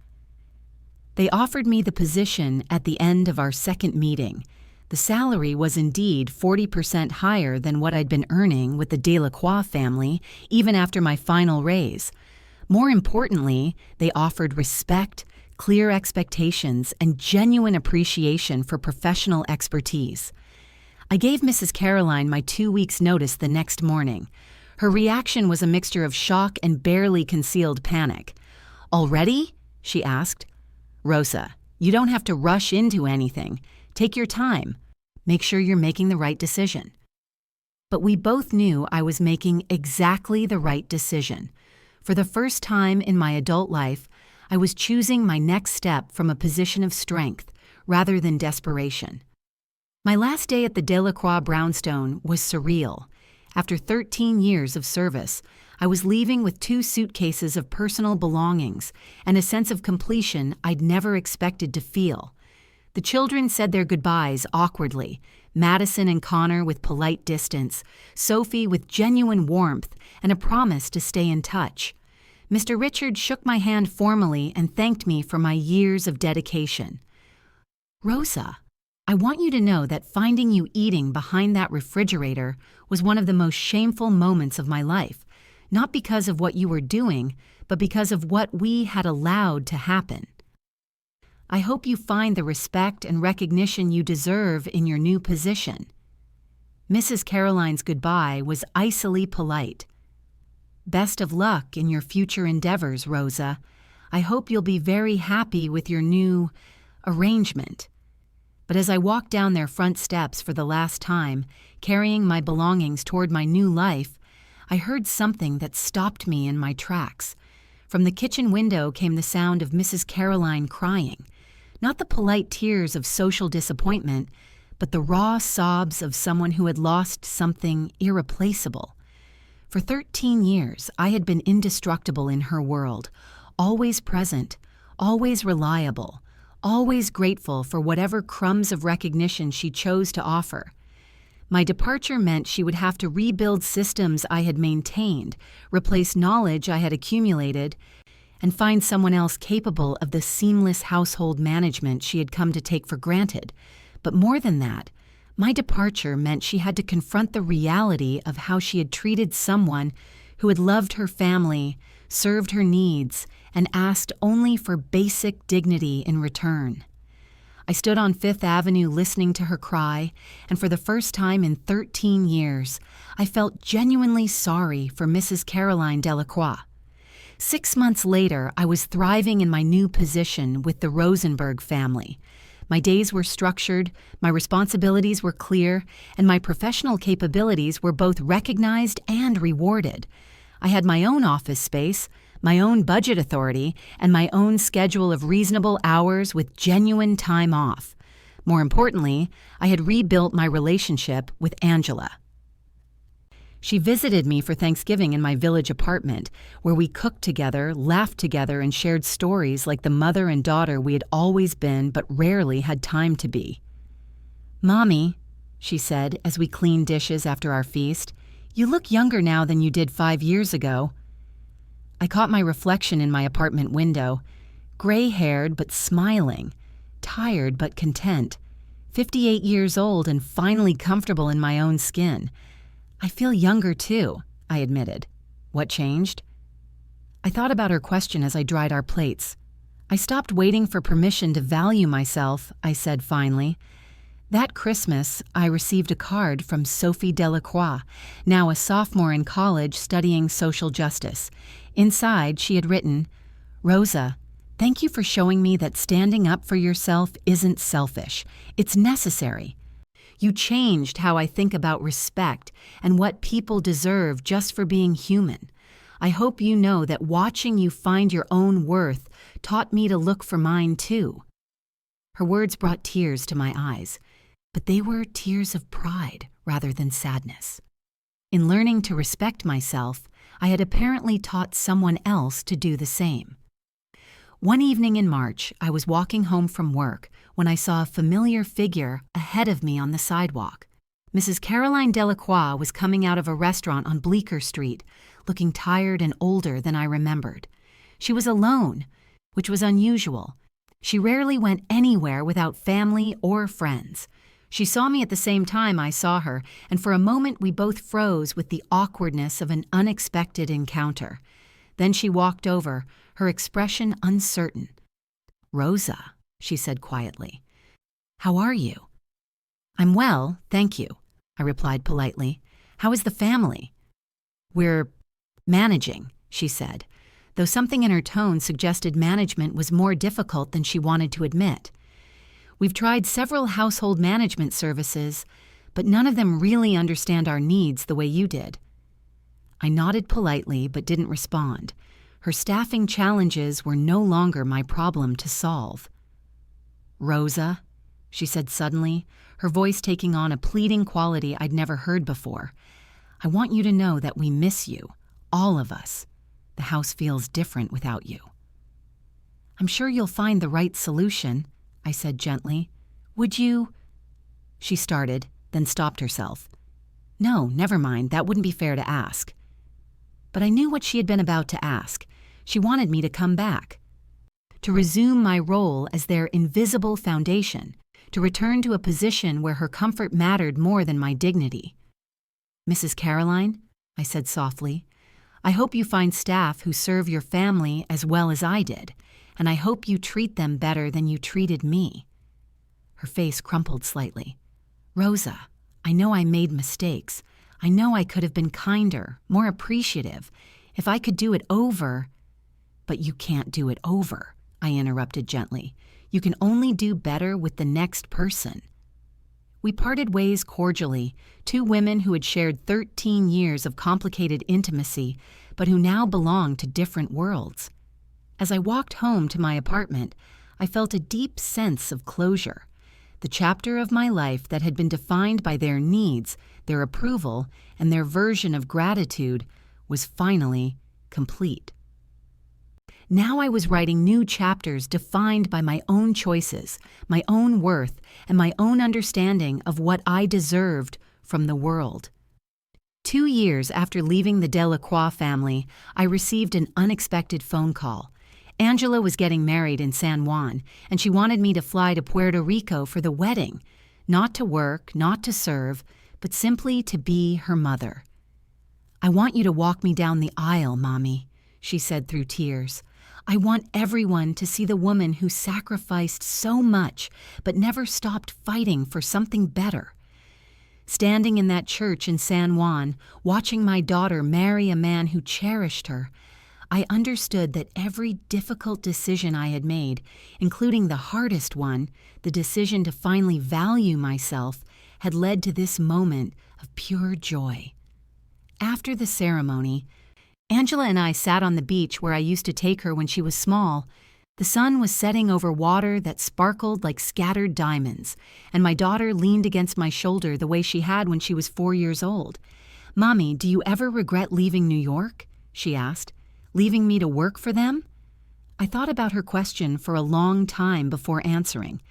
They offered me the position at the end of our second meeting. The salary was indeed 40% higher than what I'd been earning with the Delacroix family, even after my final raise. More importantly, they offered respect, clear expectations, and genuine appreciation for professional expertise. I gave Mrs. Caroline my 2 weeks' notice the next morning. Her reaction was a mixture of shock and barely concealed panic. "Already?" she asked. "Rosa, you don't have to rush into anything. Take your time. Make sure you're making the right decision." But we both knew I was making exactly the right decision. For the first time in my adult life, I was choosing my next step from a position of strength rather than desperation. My last day at the Delacroix brownstone was surreal. After 13 years of service, I was leaving with 2 suitcases of personal belongings and a sense of completion I'd never expected to feel. The children said their goodbyes awkwardly, Madison and Connor with polite distance, Sophie with genuine warmth and a promise to stay in touch. Mr. Richard shook my hand formally and thanked me for my years of dedication. Rosa, I want you to know that finding you eating behind that refrigerator was one of the most shameful moments of my life, not because of what you were doing, but because of what we had allowed to happen. I hope you find the respect and recognition you deserve in your new position. Mrs. Caroline's goodbye was icily polite. Best of luck in your future endeavors, Rosa. I hope you'll be very happy with your new arrangement. But as I walked down their front steps for the last time, carrying my belongings toward my new life, I heard something that stopped me in my tracks. From the kitchen window came the sound of Mrs. Caroline crying. Not the polite tears of social disappointment, but the raw sobs of someone who had lost something irreplaceable. For 13 years, I had been indestructible in her world, always present, always reliable, always grateful for whatever crumbs of recognition she chose to offer. My departure meant she would have to rebuild systems I had maintained, replace knowledge I had accumulated, and find someone else capable of the seamless household management she had come to take for granted. But more than that, my departure meant she had to confront the reality of how she had treated someone who had loved her family, served her needs, and asked only for basic dignity in return. I stood on Fifth Avenue listening to her cry, and for the first time in 13 years, I felt genuinely sorry for Mrs. Caroline Delacroix. 6 months later, I was thriving in my new position with the Rosenberg family. My days were structured, my responsibilities were clear, and my professional capabilities were both recognized and rewarded. I had my own office space, my own budget authority, and my own schedule of reasonable hours with genuine time off. More importantly, I had rebuilt my relationship with Angela. She visited me for Thanksgiving in my village apartment, where we cooked together, laughed together, and shared stories like the mother and daughter we had always been but rarely had time to be. "Mommy," she said as we cleaned dishes after our feast, "you look younger now than you did 5 years ago." I caught my reflection in my apartment window, gray-haired but smiling, tired but content, 58 years old and finally comfortable in my own skin. "I feel younger too," I admitted. "What changed?" I thought about her question as I dried our plates. "I stopped waiting for permission to value myself," I said finally. That Christmas, I received a card from Sophie Delacroix, now a sophomore in college studying social justice. Inside, she had written, "Rosa, thank you for showing me that standing up for yourself isn't selfish. It's necessary. You changed how I think about respect and what people deserve just for being human. I hope you know that watching you find your own worth taught me to look for mine too." Her words brought tears to my eyes, but they were tears of pride rather than sadness. In learning to respect myself, I had apparently taught someone else to do the same. One evening in March, I was walking home from work when I saw a familiar figure ahead of me on the sidewalk. Mrs. Caroline Delacroix was coming out of a restaurant on Bleecker Street, looking tired and older than I remembered. She was alone, which was unusual. She rarely went anywhere without family or friends. She saw me at the same time I saw her, and for a moment we both froze with the awkwardness of an unexpected encounter. Then she walked over, her expression uncertain. "Rosa," she said quietly. "How are you?" "I'm well, thank you," I replied politely. "How is the family?" "We're managing," she said, though something in her tone suggested management was more difficult than she wanted to admit. "We've tried several household management services, but none of them really understand our needs the way you did." I nodded politely but didn't respond. Her staffing challenges were no longer my problem to solve. "Rosa," she said suddenly, her voice taking on a pleading quality I'd never heard before, "I want you to know that we miss you, all of us. The house feels different without you." "I'm sure you'll find the right solution," I said gently. "Would you—" She started, then stopped herself. "No, never mind, that wouldn't be fair to ask." But I knew what she had been about to ask. She wanted me to come back, to resume my role as their invisible foundation, to return to a position where her comfort mattered more than my dignity. "Mrs. Caroline," I said softly, "I hope you find staff who serve your family as well as I did, and I hope you treat them better than you treated me." Her face crumpled slightly. "Rosa, I know I made mistakes. I know I could have been kinder, more appreciative. If I could do it over—" "But you can't do it over," I interrupted gently. "You can only do better with the next person." We parted ways cordially, two women who had shared 13 years of complicated intimacy, but who now belonged to different worlds. As I walked home to my apartment, I felt a deep sense of closure. The chapter of my life that had been defined by their needs, their approval, and their version of gratitude was finally complete. Now I was writing new chapters defined by my own choices, my own worth, and my own understanding of what I deserved from the world. 2 years after leaving the Delacroix family, I received an unexpected phone call. Angela was getting married in San Juan, and she wanted me to fly to Puerto Rico for the wedding, not to work, not to serve, but simply to be her mother. "I want you to walk me down the aisle, Mommy," she said through tears. "I want everyone to see the woman who sacrificed so much but never stopped fighting for something better." Standing in that church in San Juan, watching my daughter marry a man who cherished her, I understood that every difficult decision I had made, including the hardest one, the decision to finally value myself, had led to this moment of pure joy. After the ceremony, Angela and I sat on the beach where I used to take her when she was small. The sun was setting over water that sparkled like scattered diamonds, and my daughter leaned against my shoulder the way she had when she was 4 years old. "Mommy, do you ever regret leaving New York?" she asked. "Leaving me to work for them?" I thought about her question for a long time before answering.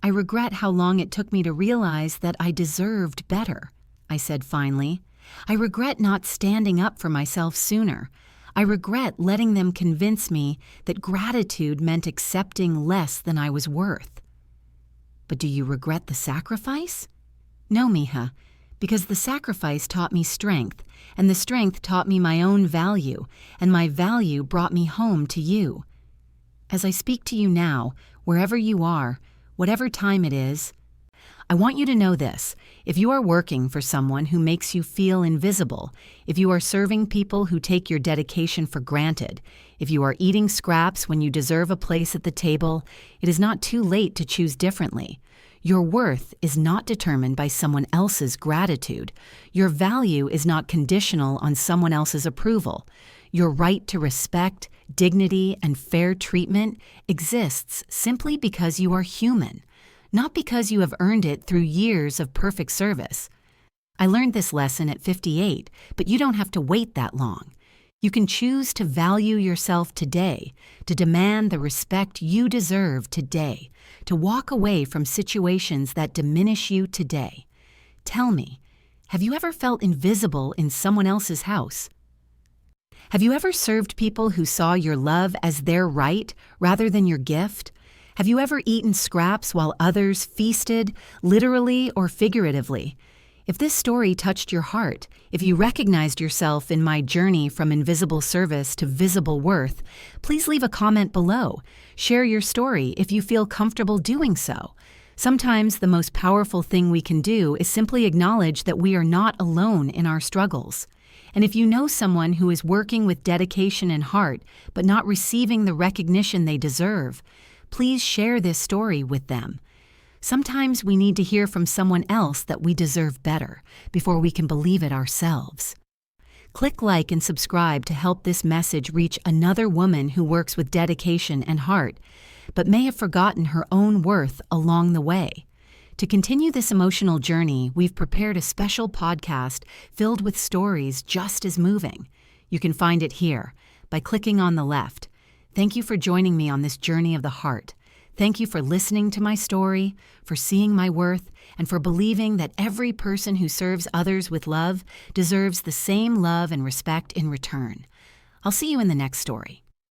"I regret how long it took me to realize that I deserved better," I said finally. "I regret not standing up for myself sooner. I regret letting them convince me that gratitude meant accepting less than I was worth." "But do you regret the sacrifice?" "No, mija, because the sacrifice taught me strength, and the strength taught me my own value, and my value brought me home to you. As I speak to you now, wherever you are, whatever time it is, I want you to know this: if you are working for someone who makes you feel invisible, if you are serving people who take your dedication for granted, if you are eating scraps when you deserve a place at the table, it is not too late to choose differently. Your worth is not determined by someone else's gratitude. Your value is not conditional on someone else's approval. Your right to respect, dignity, and fair treatment exists simply because you are human, not because you have earned it through years of perfect service. I learned this lesson at 58, but you don't have to wait that long. You can choose to value yourself today, to demand the respect you deserve today, to walk away from situations that diminish you today. Tell me, have you ever felt invisible in someone else's house? Have you ever served people who saw your love as their right rather than your gift? Have you ever eaten scraps while others feasted, literally or figuratively? If this story touched your heart, if you recognized yourself in my journey from invisible service to visible worth, please leave a comment below. Share your story if you feel comfortable doing so. Sometimes the most powerful thing we can do is simply acknowledge that we are not alone in our struggles. And if you know someone who is working with dedication and heart, but not receiving the recognition they deserve, please share this story with them. Sometimes we need to hear from someone else that we deserve better before we can believe it ourselves. Click like and subscribe to help this message reach another woman who works with dedication and heart, but may have forgotten her own worth along the way. To continue this emotional journey, we've prepared a special podcast filled with stories just as moving. You can find it here by clicking on the left. Thank you for joining me on this journey of the heart. Thank you for listening to my story, for seeing my worth, and for believing that every person who serves others with love deserves the same love and respect in return. I'll see you in the next story.